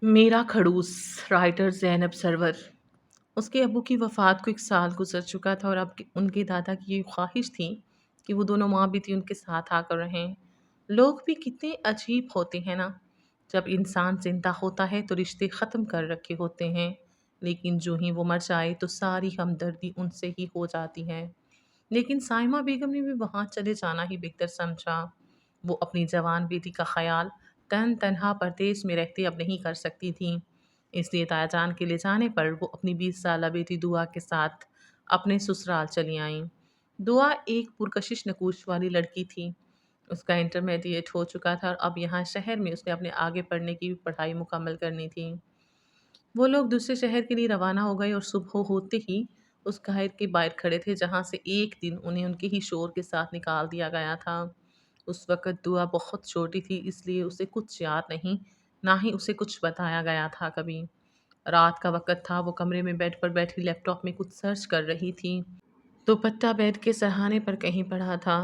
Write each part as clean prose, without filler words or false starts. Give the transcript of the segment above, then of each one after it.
میرا खड़ूस writer Zainab server. उसके अब्बू की वफ़ात को 1 साल गुज़र चुका था और अब उनके दादा की ये ख़्वाहिश थी कि वो दोनों माँ बेटी उनके साथ आकर रहें। लोग भी कितने अजीब होते हैं ना, जब इंसान ज़िंदा होता है तो रिश्ते ख़त्म कर रखे होते हैं, लेकिन जो ही वो मर जाए तो सारी हमदर्दी उनसे ही हो जाती है। लेकिन साइमा बेगम ने भी वहाँ चले जाना ही बेहतर समझा। वो अपनी जवान बेटी का ख़याल तन-तनहा परदेस में रहते अब नहीं कर सकती थीं। इसलिए तायाजान के ले जाने पर वो अपनी 20 साला बेटी दुआ के साथ अपने ससुराल चली आईं। दुआ एक पुरकशिश नकूश वाली लड़की थी। उसका इंटरमीडिएट हो चुका था और अब यहाँ शहर में उसने अपने आगे पढ़ने की पढ़ाई मुकम्मल करनी थी। वो लोग दूसरे शहर के लिए रवाना हो गए और सुबह होते ही उस घर के बाहर खड़े थे जहाँ से एक दिन उन्हें उनके ही शोर के साथ निकाल दिया गया था। उस वक़्त दुआ बहुत छोटी थी इसलिए उसे कुछ याद नहीं, ना ही उसे कुछ बताया गया था कभी। रात का वक़्त था, वो कमरे में बेड पर बैठी लैपटॉप में कुछ सर्च कर रही थी। दुपट्टा बेड के सरहाने पर कहीं पड़ा था।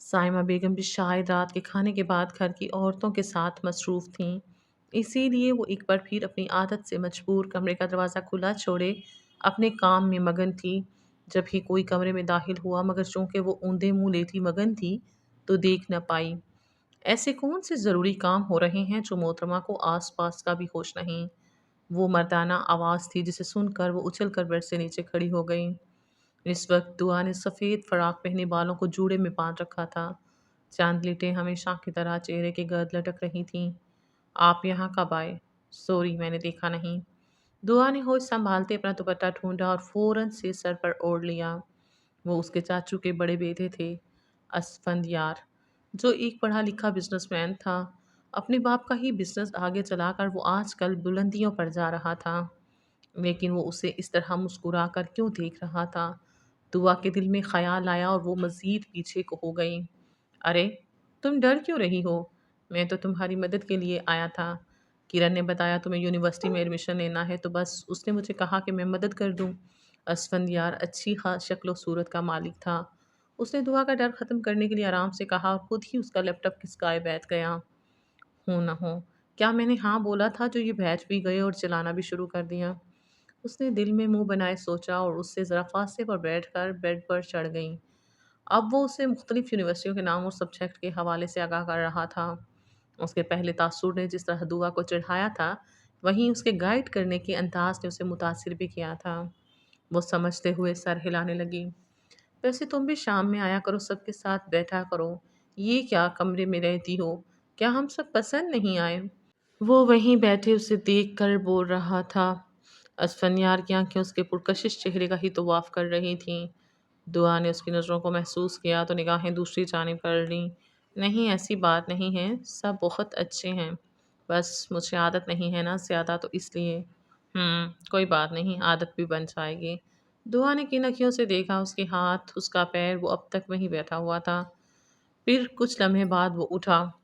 साइमा बेगम भी शायद रात के खाने के बाद घर की औरतों के साथ मसरूफ़ थीं। इसीलिए वो एक बार फिर अपनी आदत से मजबूर कमरे का दरवाज़ा खुला छोड़े अपने काम में मगन थी। जब ही कोई कमरे में दाखिल हुआ मगर चूँकि वो औंधे मुँह लेटी मगन थी, तो देख न पाई। ऐसे कौन से ज़रूरी काम हो रहे हैं जो मोहतरमा को आस-पास का भी होश नहीं। वो मर्दाना आवाज़ थी जिसे सुनकर वो उछलकर बेड से नीचे खड़ी हो गई। इस वक्त दुआ ने सफ़ेद फ़राक पहने बालों को जूड़े में बांध रखा था। चांदलिटें हमेशा की तरह चेहरे के गर्द लटक रही थीं। आप यहाँ कब आए? सॉरी मैंने देखा नहीं। दुआ ने होश संभालते अपना दुपट्टा ढूंढा और फ़ौरन से सर पर ओढ़ लिया। वो उसके चाचू के बड़े बेटे थे, असफंदयार, जो एक पढ़ा लिखा बिजनेसमैन था। अपने बाप का ही बिजनेस आगे चलाकर वो आजकल बुलंदियों पर जा रहा था। लेकिन वो उसे इस तरह मुस्कुरा कर क्यों देख रहा था? दुआ के दिल में ख़याल आया और वो मज़ीद पीछे को हो गई। अरे! तुम डर क्यों रही हो? मैं तो तुम्हारी मदद के लिए आया था। किरण ने बताया तुम्हें यूनिवर्सिटी में एडमिशन लेना है तो बस उसने मुझे कहा कि मैं मदद कर दूँ। असफंदयार अच्छी ख़ास शक्ल व सूरत का मालिक था। उसने दुआ का डर ख़त्म करने के लिए आराम से कहा और खुद ही उसका लैपटॉप खिसकाए बैठ गया। हो न हो, क्या मैंने हाँ बोला था जो ये बैठ भी गए और चलाना भी शुरू कर दिया? उसने दिल में मुँह बनाए सोचा और उससे ज़रा फासले पर बैठकर बेड पर चढ़ गईं। अब वो उसे मुख्तलिफ यूनिवर्सिटियों के नाम और सब्जेक्ट के हवाले से आगाह कर रहा था। उसके पहले तासुर ने जिस तरह दुआ को चिढ़ाया था, वहीं उसके गाइड करने के अंदाज़ ने उसे मुतासिर भी किया था। वो समझते हुए सर हिलाने लगी। वैसे तुम भी शाम में आया करो, सबके साथ बैठा करो। ये क्या कमरे में रहती हो? क्या हम सब पसंद नहीं आए? वो वहीं बैठे उसे देख कर बोल रहा था। असफन्यार की आंखें उसके पुरकशिश चेहरे का ही तवाफ कर रही थीं। दुआ ने उसकी नज़रों को महसूस किया तो निगाहें दूसरी जानिब कर लीं। नहीं ऐसी बात नहीं है, सब बहुत अच्छे हैं। बस मुझे आदत नहीं है ना ज़्यादा तो इसलिए। कोई बात नहीं, आदत भी बन जाएगी। दुआ ने किन अँखियों से देखा उसके हाथ, उसका पैर, वो अब तक वहीं बैठा हुआ था। फिर कुछ लम्हे बाद वो उठा,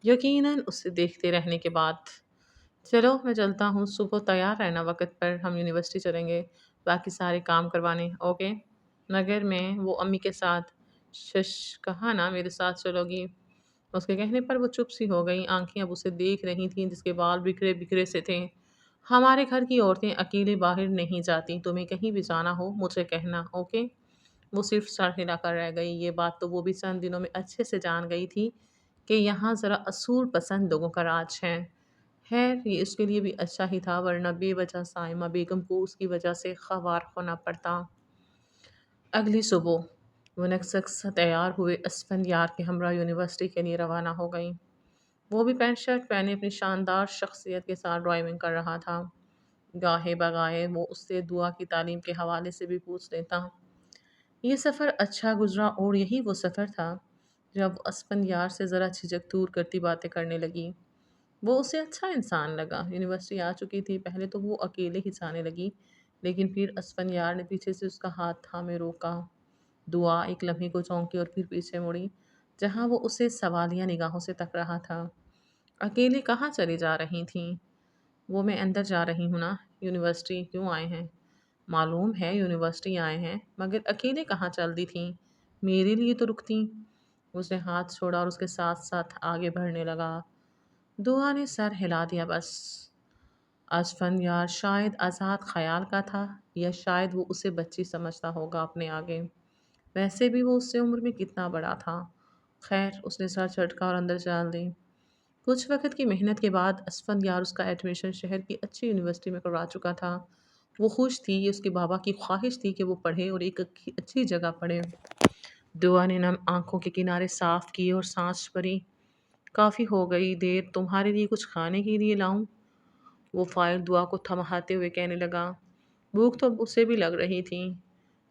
यकीनन उसे देखते रहने के बाद। चलो मैं चलता हूँ, सुबह तैयार रहना वक़्त पर, हम यूनिवर्सिटी चलेंगे, बाकी सारे काम करवाने, ओके? मगर मैं वो अम्मी के साथ। शश, कहा ना मेरे साथ चलोगी? उसके कहने पर वो चुप सी हो गई, आँखें अब उसे देख रही थीं जिसके बाल बिखरे-बिखरे से थे। हमारे घर की औरतें अकेले बाहर नहीं जाती, तुम्हें कहीं भी जाना हो मुझे कहना, ओके? वो सिर्फ़ सर हिलाकर रह गई, ये बात तो वो भी चंद दिनों में अच्छे से जान गई थी कि यहाँ ज़रा असूल पसंद लोगों का राज है। खैर ये उसके लिए भी अच्छा ही था वरना बेवजह साइमा बेगम को उसकी वजह से ख़वार होना पड़ता। अगली सुबह वो नक्सक सा तैयार हुए असफंद के हमरा यूनिवर्सिटी के लिए रवाना हो गई। वो भी पैंट शर्ट पहने अपनी शानदार शख्सियत के साथ ड्राइविंग कर रहा था। गाहे बगाहे वो उससे दुआ की तालीम के हवाले से भी पूछ लेता। ये सफ़र अच्छा गुजरा और यही वो सफ़र था जब असफंद यार से ज़रा झिझक दूर करती बातें करने लगी। वो उसे अच्छा इंसान लगा। यूनिवर्सिटी आ चुकी थी, पहले तो वो अकेले ही जाने लगी, लेकिन फिर असफनयार ने पीछे से उसका हाथ थामे रोका। दुआ एक लम्हे को चौंकी और फिर पीछे मुड़ी, जहाँ वो उसे सवालिया निगाहों से तक रहा था। अकेले कहाँ चली जा रही थीं? वो मैं अंदर जा रही हूँ ना, यूनिवर्सिटी क्यों आए हैं? मालूम है यूनिवर्सिटी आए हैं, मगर अकेले कहाँ चल दी थीं? मेरे लिए तो रुकती। उसने हाथ छोड़ा और उसके साथ साथ आगे बढ़ने लगा। दुआ ने सर हिला दिया बस। اسفندیار شاید آزاد خیال کا تھا، یا شاید وہ اسے بچی سمجھتا ہوگا اپنے آگے۔ ویسے بھی وہ اس سے عمر میں کتنا بڑا تھا۔ خیر، اس نے سر جھٹکا اور اندر چال دی۔ کچھ وقت کی محنت کے بعد اسفندیار اس کا ایڈمیشن شہر کی اچھی یونیورسٹی میں کروا چکا تھا۔ وہ خوش تھی، یہ اس کے بابا کی خواہش تھی کہ وہ پڑھے اور ایک اچھی جگہ پڑھے۔ دعا نے نم آنکھوں کے کنارے صاف کیے اور سانس بھری۔ کافی ہو گئی دیر، تمہارے لیے کچھ کھانے کے لیے لاؤں؟ وہ فائل دعا کو تھماتے ہوئے کہنے لگا۔ بھوک تو اب اسے بھی لگ رہی تھی۔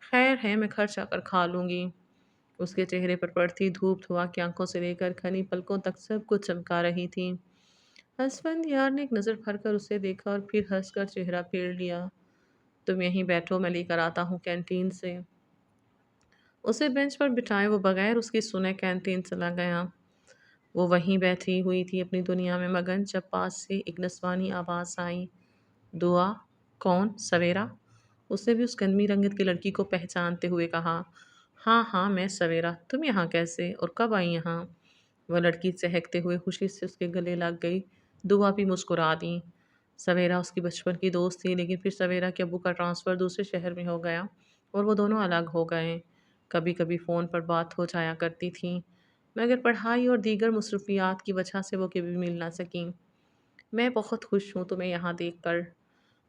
خیر ہے، میں خرچ آ کر کھا لوں گی۔ اس کے چہرے پر پڑتی دھوپ دعا کی آنکھوں سے لے کر گھنی پلکوں تک سب کچھ چمکا رہی تھی۔ اسفندیار نے ایک نظر پھر کر اسے دیکھا اور پھر ہنس کر چہرہ پھیر لیا۔ تم یہیں بیٹھو، میں لے کر آتا ہوں کینٹین سے۔ اسے بینچ پر بٹھائے وہ بغیر اس کی سنے کینٹین چلا گیا۔ وہ وہیں بیٹھی ہوئی تھی اپنی دنیا میں مگن، جب پاس سے ایک نسوانی آواز آئی۔ دعا؟ کون؟ سویرا؟ اس نے بھی اس گندمی رنگت کی لڑکی کو پہچانتے ہوئے کہا۔ ہاں ہاں، میں سویرا، تم یہاں کیسے اور کب آئی یہاں؟ وہ لڑکی چہکتے ہوئے خوشی سے اس کے گلے لگ گئی۔ دعا بھی مسکرا دی۔ سویرا اس کی بچپن کی دوست تھی، لیکن پھر سویرا کے ابو کا ٹرانسفر دوسرے شہر میں ہو گیا اور وہ دونوں الگ ہو گئے۔ کبھی کبھی فون پر بات ہو جایا کرتی تھی، مگر پڑھائی اور دیگر مصروفیات کی وجہ سے وہ کبھی مل نہ سکیں۔ میں بہت خوش ہوں تمہیں یہاں دیکھ کر۔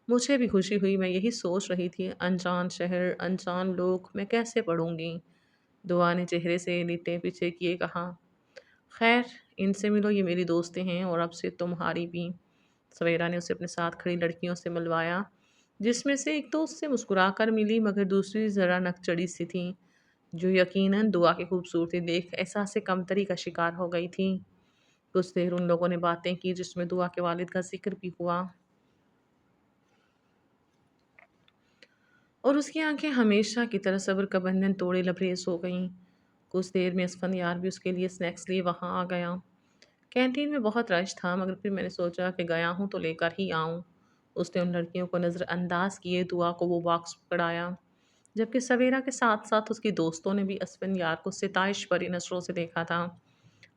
مجھے بھی خوشی ہوئی، میں یہی سوچ رہی تھی، انجان شہر، انجان لوگ، میں کیسے پڑھوں گی؟ دعا نے چہرے سے لٹے پیچھے کیے کہا۔ خیر، ان سے ملو، یہ میری دوستیں ہیں اور اب سے تمہاری بھی۔ سویرا نے اسے اپنے ساتھ کھڑی لڑکیوں سے ملوایا، جس میں سے ایک تو اس سے مسکرا کر ملی مگر دوسری ذرا نک چڑی سی تھی، جو یقیناً دعا کی خوبصورتی دیکھ احساس کمتری کا شکار ہو گئی تھی۔ کچھ دیر ان لوگوں نے باتیں کی، جس میں دعا کے والد کا ذکر بھی ہوا اور اس کی آنکھیں ہمیشہ کی طرح صبر کا بندھن توڑے لبریز ہو گئیں۔ کچھ دیر میں اسفندیار بھی اس کے لیے اسنیکس لیے وہاں آ گیا۔ کینٹین میں بہت رش تھا، مگر پھر میں نے سوچا کہ گیا ہوں تو لے کر ہی آؤں۔ اس نے ان لڑکیوں کو نظر انداز کیے دعا کو وہ باکس پکڑایا، جبکہ سویرا کے ساتھ ساتھ اس کی دوستوں نے بھی اسفندیار کو ستائش بھری نظروں سے دیکھا تھا۔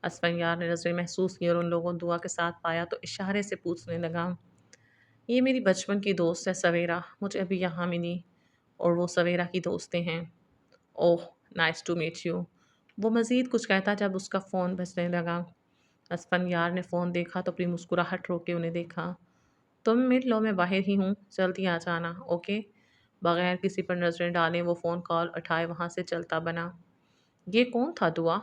اسفندیار نے نظریں محسوس کی اور ان لوگوں دعا کے ساتھ پایا تو اشارے سے پوچھنے لگا۔ یہ میری بچپن کی دوست ہے سویرا، مجھے ابھی یہاں ملی اور وہ سویرا کی دوستیں ہیں۔ اوہ، نائس ٹو میٹ یو۔ وہ مزید کچھ کہتا جب اس کا فون بجنے لگا۔ اسفندیار نے فون دیکھا تو اپنی مسکراہٹ روکے انہیں دیکھا۔ تم مل لو، میں باہر ہی ہوں، جلدی آ جانا، اوکے؟ بغیر کسی پر نظریں ڈالے وہ فون کال اٹھائے وہاں سے چلتا بنا۔ یہ کون تھا دعا؟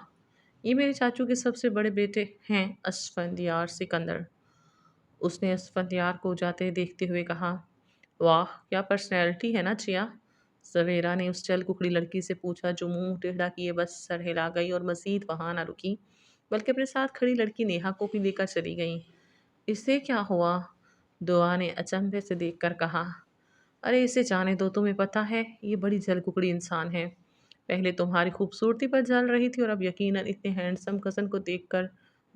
یہ میرے چاچو کے سب سے بڑے بیٹے ہیں، اسفندیار سکندر۔ اس نے اسفندیار کو جاتے دیکھتے ہوئے کہا۔ واہ، کیا پرسنالٹی ہے نا چیا؟ سویرا نے اس چل ککڑی لڑکی سے پوچھا، جو منہ ٹیڑھا کیے بس سر ہلا گئی اور مزید وہاں نہ رکی بلکہ اپنے ساتھ کھڑی لڑکی نیہا کو بھی لے کر چلی گئی۔ اسے کیا ہوا؟ دعا نے اچنبھے سے دیکھ کر کہا۔ ارے اسے جانے دو، تمہیں پتہ ہے یہ بڑی جل ککڑی انسان ہے۔ پہلے تمہاری خوبصورتی پر جل رہی تھی اور اب یقیناً اتنے ہینڈسم کزن کو دیکھ کر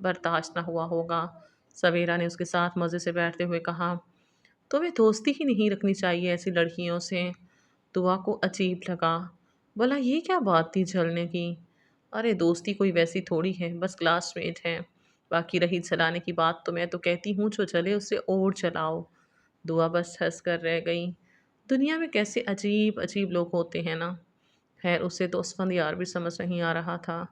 برداشت نہ ہوا ہوگا۔ سویرا نے اس کے ساتھ مزے سے بیٹھتے ہوئے کہا۔ تمہیں دوستی ہی نہیں رکھنی چاہیے ایسی لڑکیوں سے۔ دعا کو عجیب لگا، بولا یہ کیا بات تھی جھلنے کی؟ ارے دوستی کوئی ویسی تھوڑی ہے، بس کلاس میٹ ہے۔ باقی رہی جلانے کی بات تو میں تو کہتی ہوں جو جلے اسے اور جلاؤ۔ دعا بس ہنس کر رہ گئی۔ دنیا میں کیسے عجیب عجیب لوگ ہوتے ہیں نا۔ خیر، اسے تو اسفندیار بھی سمجھ نہیں آ رہا تھا۔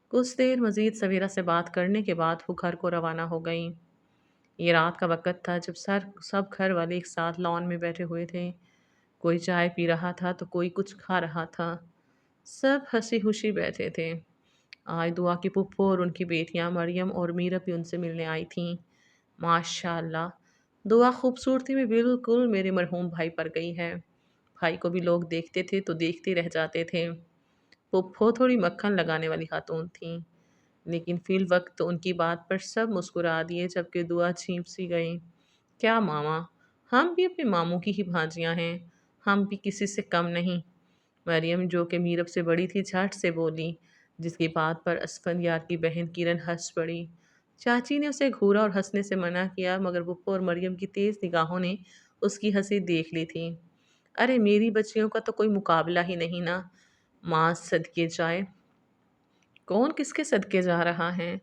کچھ دیر مزید سویرا سے بات کرنے کے بعد وہ گھر کو روانہ ہو گئیں۔ یہ رات کا وقت تھا جب سب گھر والے ایک ساتھ لان میں بیٹھے ہوئے تھے۔ کوئی چائے پی رہا تھا تو کوئی کچھ کھا رہا تھا۔ سب ہنسی خوشی بیٹھے تھے۔ آج دعا کی پھپھو اور ان کی بیٹیاں مریم اور میرا بھی ان سے ملنے آئی تھیں۔ ماشاء اللہ، دعا خوبصورتی میں بالکل میرے مرحوم بھائی پر گئی ہے۔ بھائی کو بھی لوگ دیکھتے تھے تو دیکھتے رہ جاتے تھے۔ پھپھو تھوڑی مکھن لگانے والی خاتون تھیں، لیکن فی الوقت تو ان کی بات پر سب مسکرا دیے، جبکہ دعا چھینپ سی گئی۔ کیا ماما، ہم بھی اپنے ماموں کی ہی بھانجیاں ہیں، ہم بھی کسی سے کم نہیں۔ مریم جو کہ میرب سے بڑی تھی جھٹ سے بولی، جس کی بات پر اسفندیار کی بہن کرن ہنس پڑی۔ چاچی نے اسے گھورا اور ہنسنے سے منع کیا، مگر پھپھو اور مریم کی تیز نگاہوں نے اس کی ہنسی دیکھ لی تھی۔ ارے میری بچیوں کا تو کوئی مقابلہ ہی نہیں نا، ماں صدقے جائے۔ کون کس کے صدقے جا رہا ہے؟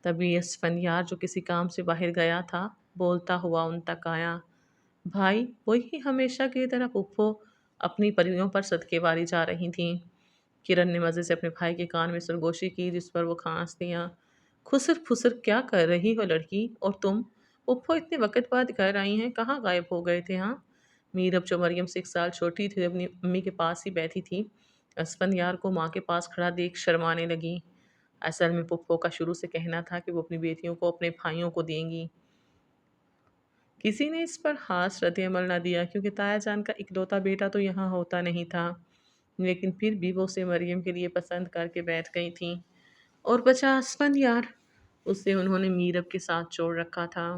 تبھی اسفندیار جو کسی کام سے باہر گیا تھا بولتا ہوا ان تک آیا۔ भाई वही हमेशा की तरह पुप्पो अपनी परियों पर सदके जा रही थीं। किरण ने मज़े से अपने भाई के कान में सरगोशी की, जिस पर वो खांस दिया। खुसर फुसर क्या कर रही हो लड़की? और तुम? पुप्पो इतने वक़्त बाद घर आई हैं, कहाँ गायब हो गए थे हाँ? मीरब जो मरियम से 1 साल छोटी थी, अपनी अम्मी के पास ही बैठी थी, असफंयार को माँ के पास खड़ा देख शर्माने लगी। असल में पुप्पो का शुरू से कहना था कि वो अपनी बेटियों को अपने भाइयों को देंगी। किसी ने इस पर ख़ास रद्द-ए-अमल ना दिया, क्योंकि ताया जान का इकलौता बेटा तो यहाँ होता नहीं था। लेकिन फिर भी वो उसे मरियम के लिए पसंद करके बैठ गई थीं। और बचा असफंयार, उसे उन्होंने मीरब के साथ जोड़ रखा था।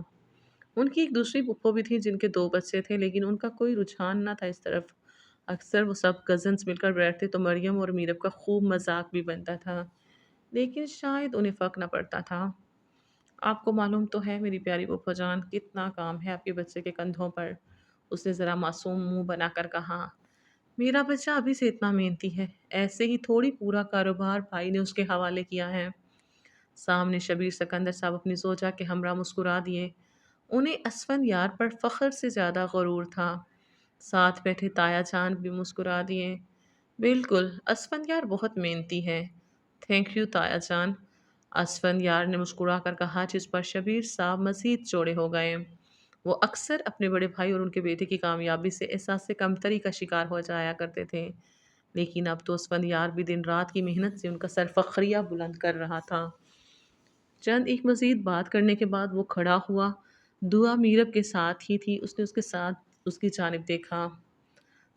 उनकी एक दूसरी फूफो भी थी, जिनके 2 बच्चे थे, लेकिन उनका कोई रुझान ना था इस तरफ। अक्सर वो सब कज़िन्स मिलकर बैठते तो मरियम और मीरब का खूब मज़ाक भी बनता था, लेकिन शायद उन्हें फ़र्क ना पड़ता था। आपको मालूम तो है मेरी प्यारी फूफो जान, कितना काम है आपके बच्चे के कंधों पर। उसने ज़रा मासूम मुँह बनाकर कहा। मेरा बच्चा अभी से इतना मेहनती है, ऐसे ही थोड़ी पूरा कारोबार भाई ने उसके हवाले किया है। सामने शबीर सिकंदर साहब अपनी जोजा के हमरा मुस्कुरा दिए। उन्हें असफंयार पर फ़ख्र से ज़्यादा गुरूर था। साथ बैठे ताया जान भी मुस्कुरा दिए। बिल्कुल, असफंयार बहुत मेहनती है। थैंक यू ताया जान। असफंयार ने मुस्कुरा कर कहा, जिस पर शबीर साहब मज़ीद चौड़े हो गए। वो अक्सर अपने बड़े भाई और उनके बेटे की कामयाबी से एहसास कमतरी का शिकार हो जाया करते थे। लेकिन अब तो असफंयार भी दिन रात की मेहनत से उनका सर फखरिया बुलंद कर रहा था। चंद एक मज़ीद बात करने के बाद वो खड़ा हुआ। दुआ मीरब के साथ ही थी, उसने उसके साथ उसकी जानिब देखा।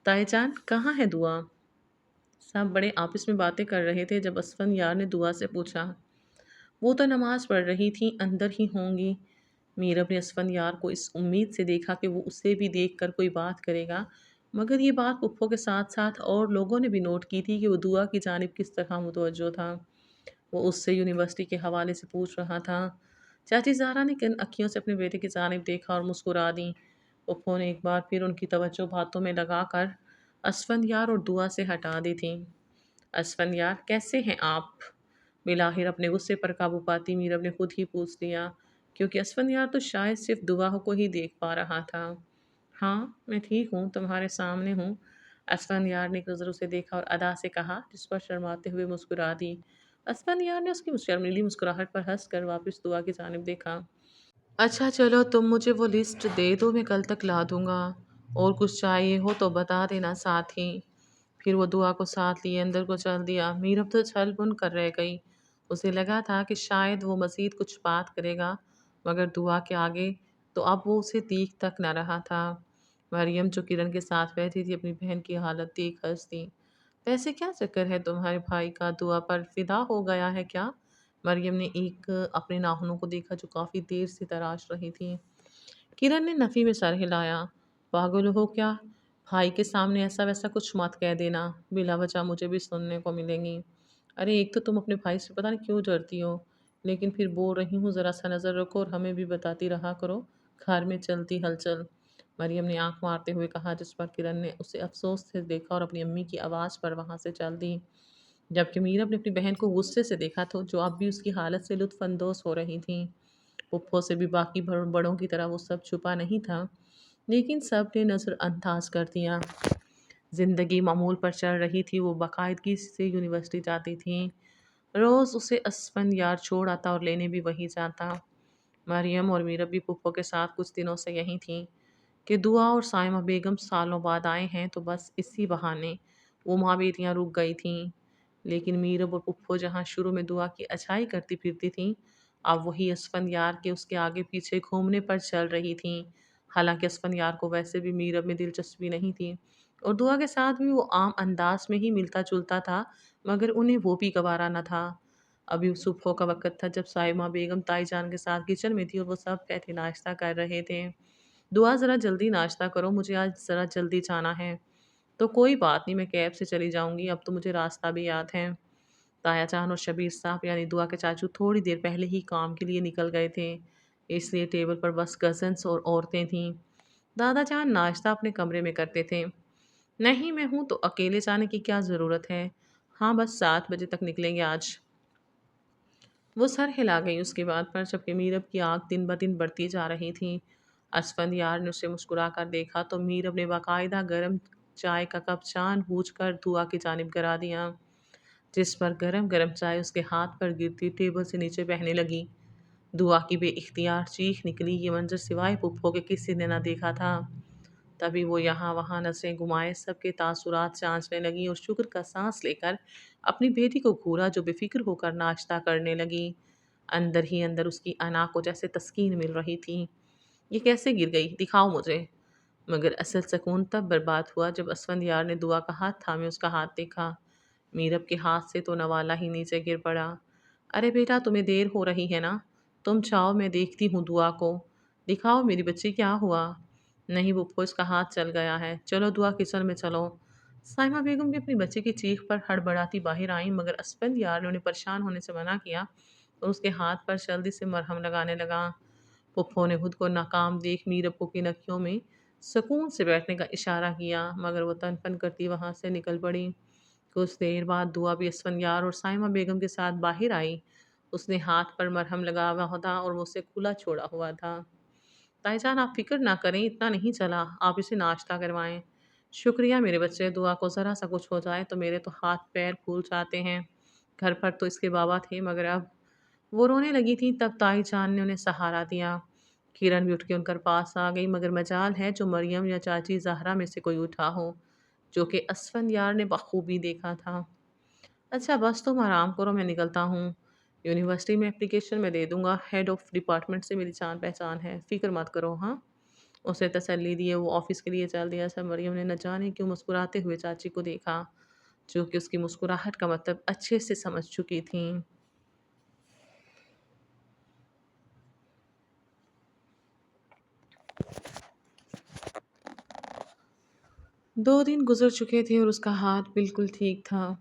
ताईजान कहाँ है दुआ? सब बड़े आपस में बातें कर रहे थे जब असफन यार ने दुआ से पूछा। वो तो नमाज पढ़ रही थी, अंदर ही होंगी। मीरब ने असफन यार को इस उम्मीद से देखा कि वो उसे भी देख कर कोई बात करेगा, मगर ये बात पुप्पो के साथ साथ और लोगों ने भी नोट की थी कि वो दुआ की जानिब किस तरह मुतवज्जो था। वो उससे यूनिवर्सिटी के हवाले से पूछ रहा था। चाची ज़ारा ने किन अखियों से अपने बेटे की जानिब देखा और मुस्कुरा दी। पुप्पो ने एक बार फिर उनकी तवज्जो बातों में लगाकर असफंयार और दुआ से हटा दी थी। असफंयार कैसे हैं आप? बिलाहिर अपने गुस्से पर काबू पाती मीरब ने खुद ही पूछ लिया, क्योंकि असफंयार तो शायद सिर्फ दुआ को ही देख पा रहा था। हाँ, मैं ठीक हूँ, तुम्हारे सामने हूँ। असफंयार ने एक नज़र उसे देखा और अदा से कहा, जिस पर शर्माते हुए मुस्कुरा दी। असफंयार ने उसकी शर्मीली मुस्कुराहट पर हंसकर वापस दुआ की जानिब देखा। अच्छा चलो, तुम मुझे वो लिस्ट दे दो, मैं कल तक ला दूँगा। और कुछ चाहिए हो तो बता देना साथ ही। फिर वो दुआ को साथ लिए अंदर को चल दिया। मीरब तो छल-बुन कर रह गई। उसे लगा था कि शायद वो मज़ीद कुछ बात करेगा, मगर दुआ के आगे तो अब वो उसे देख तक न रहा था। मरियम जो किरण के साथ बैठी थी, अपनी बहन की हालत देख हँस दी। वैसे क्या चक्कर है तुम्हारे भाई का, दुआ पर फ़िदा हो गया है क्या? मरियम ने एक अपने नाखूनों को देखा जो काफ़ी देर से तराश रही थी। किरण ने नफ़ी में सर हिलाया। पागल हो क्या? भाई के सामने ऐसा वैसा कुछ मत कह देना, बिला वजह मुझे भी सुनने को मिलेंगी। अरे एक तो तुम अपने भाई से पता नहीं क्यों डरती हो, लेकिन फिर बोल रही हूँ ज़रा सा नज़र रखो और हमें भी बताती रहा करो घर में चलती हलचल। मरियम ने आंख मारते हुए कहा, जिस पर किरण ने उसे अफसोस से देखा और अपनी अम्मी की आवाज़ पर वहाँ से चल दी। जबकि मीरब ने अपनी बहन को गुस्से से देखा तो जो अब भी उसकी हालत से लुत्फ़अंदोज़ हो रही थी। पुप्पो से भी बाकी बड़ों की तरह वो सब छुपा नहीं था, लेकिन सब ने नज़रअंदाज कर दिया। ज़िंदगी मामूल पर चल रही थी, वो बाकायदगी से यूनिवर्सिटी जाती थी। रोज़ उसे असफन यार छोड़ आता और लेने भी वही जाता। मरियम और मीरब भी पुप्पो के साथ कुछ दिनों से यहीं थीं कि दुआ और साइमा बेगम सालों बाद आए हैं, तो बस इसी बहाने वो माँ बेटियाँ रुक गई थीं। लेकिन मीरब और पुप्पो जहाँ शुरू में दुआ की अच्छाई करती फिरती थीं, अब वही असफंयार के उसके आगे पीछे घूमने पर चल रही थीं। हालांकि असफंयार को वैसे भी मीरब में दिलचस्पी नहीं थी और दुआ के साथ भी वो आम अंदाज में ही मिलता जुलता था, मगर उन्हें वो भी गवारा न था। अभी सुबह का वक्त था जब साइमा बेगम ताईजान के साथ किचन में थी और वो सब बैठे नाश्ता कर रहे थे। दुआ ज़रा जल्दी नाश्ता करो, मुझे आज ज़रा जल्दी जाना है। तो कोई बात नहीं, मैं कैब से चली जाऊँगी, अब तो मुझे रास्ता भी याद है। ताया जान और शबीर साहब यानी दुआ के चाचू थोड़ी देर पहले ही काम के लिए निकल गए थे, इसलिए टेबल पर बस कज़न्स और औरतें थीं। दादा जान नाश्ता अपने कमरे में करते थे। नहीं, मैं हूँ तो अकेले जाने की क्या ज़रूरत है। हाँ, बस 7 बजे तक निकलेंगे आज। वो सर हिला गई उसकी बात पर, जबकि मीरब की आँख दिन ब दिन बढ़ती जा रही थी। اسفندیار نے اسے مسکرا کر دیکھا تو میرب نے باقاعدہ گرم چائے کا کپ جان بوجھ کر دعا کی جانب گرا دیا، جس پر گرم گرم چائے اس کے ہاتھ پر گرتی ٹیبل سے نیچے بہنے لگی۔ دعا کی بے اختیار چیخ نکلی۔ یہ منظر سوائے پھپھو کے کسی نے نہ دیکھا تھا۔ تبھی وہ یہاں وہاں نظریں گھمائے سب کے تاثرات جانچنے لگی اور شکر کا سانس لے کر اپنی بیٹی کو گھورا جو بے فکر ہو کر ناشتہ کرنے لگی۔ اندر ہی اندر اس کی انا کو جیسے تسکین مل رہی تھی۔ یہ کیسے گر گئی؟ دکھاؤ مجھے۔ مگر اصل سکون تب برباد ہوا جب اسفندیار نے دعا کا ہاتھ تھامے اس کا ہاتھ دیکھا۔ میرب کے ہاتھ سے تو نوالا ہی نیچے گر پڑا۔ ارے بیٹا تمہیں دیر ہو رہی ہے نا؟ تم چاؤ میں دیکھتی ہوں دعا کو۔ دکھاؤ میری بچی کیا ہوا؟ نہیں پپھو اس کا ہاتھ چل گیا ہے، چلو دعا کچن میں چلو۔ سائمہ بیگم بھی اپنی بچی کی چیخ پر ہڑبڑاتی باہر آئیں مگر اسفندیار نے انہیں پریشان ہونے سے منع کیا اور اس کے ہاتھ پر جلدی سے مرہم لگانے لگا۔ پپھو نے خود کو ناکام دیکھ میرب کو کی نکیوں میں سکون سے بیٹھنے کا اشارہ کیا مگر وہ تن پن کرتی وہاں سے نکل پڑی۔ کچھ دیر بعد دعا بھی اسفندیار اور سائمہ بیگم کے ساتھ باہر آئی۔ اس نے ہاتھ پر مرہم لگا ہوا تھا اور وہ اسے کھلا چھوڑا ہوا تھا۔ تائی جان آپ فکر نہ کریں، اتنا نہیں چلا، آپ اسے ناشتہ کروائیں۔ شکریہ میرے بچے، دعا کو ذرا سا کچھ ہو جائے تو میرے تو ہاتھ پیر پھول جاتے ہیں۔ گھر پر تو اس کے بابا تھے مگر اب وہ رونے لگی تھی تب تائی جان نے انہیں سہارا دیا۔ کرن بھی اٹھ کے ان کے پاس آ گئی مگر مجال ہے جو مریم یا چاچی زہرا میں سے کوئی اٹھا ہو، جو کہ اسفندیار نے بخوبی دیکھا تھا۔ اچھا بس تم آرام کرو، میں نکلتا ہوں۔ یونیورسٹی میں اپلیکیشن میں دے دوں گا، ہیڈ آف ڈپارٹمنٹ سے میری جان پہچان ہے، فکر مت کرو ہاں۔ اسے تسلی دیے وہ آفس کے لیے چل دیا۔ سب مریم نے نہ جانے کیوں مسکراتے ہوئے چاچی کو دیکھا جو کہ اس کی مسکراہٹ کا مطلب اچھے سے سمجھ چکی تھیں۔ 2 دن گزر چکے تھے اور اس کا ہاتھ بالکل ٹھیک تھا۔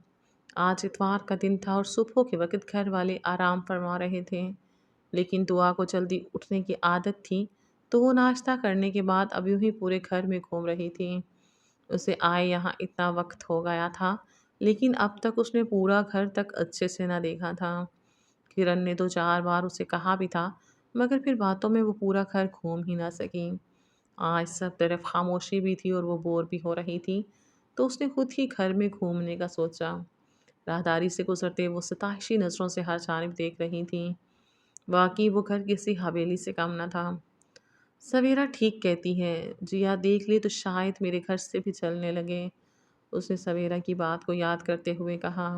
آج اتوار کا دن تھا اور صبح کے وقت گھر والے آرام فرما رہے تھے، لیکن دعا کو جلدی اٹھنے کی عادت تھی تو وہ ناشتہ کرنے کے بعد اب یوں ہی پورے گھر میں گھوم رہی تھی۔ اسے آئے یہاں اتنا وقت ہو گیا تھا لیکن اب تک اس نے پورا گھر تک اچھے سے نہ دیکھا تھا۔ کرن نے 2 4 بار اسے کہا بھی تھا مگر پھر باتوں میں وہ پورا گھر گھوم ہی نہ سکی۔ آج سب طرف خاموشی بھی تھی اور وہ بور بھی ہو رہی تھی تو اس نے خود ہی گھر میں گھومنے کا سوچا۔ راہداری سے گزرتے وہ ستائشی نظروں سے ہر جانب دیکھ رہی تھی۔ واقعی وہ گھر کسی حویلی سے کم نہ تھا۔ سویرا ٹھیک کہتی ہے، جیا دیکھ لے تو شاید میرے گھر سے بھی چلنے لگے، اس نے سویرا کی بات کو یاد کرتے ہوئے کہا۔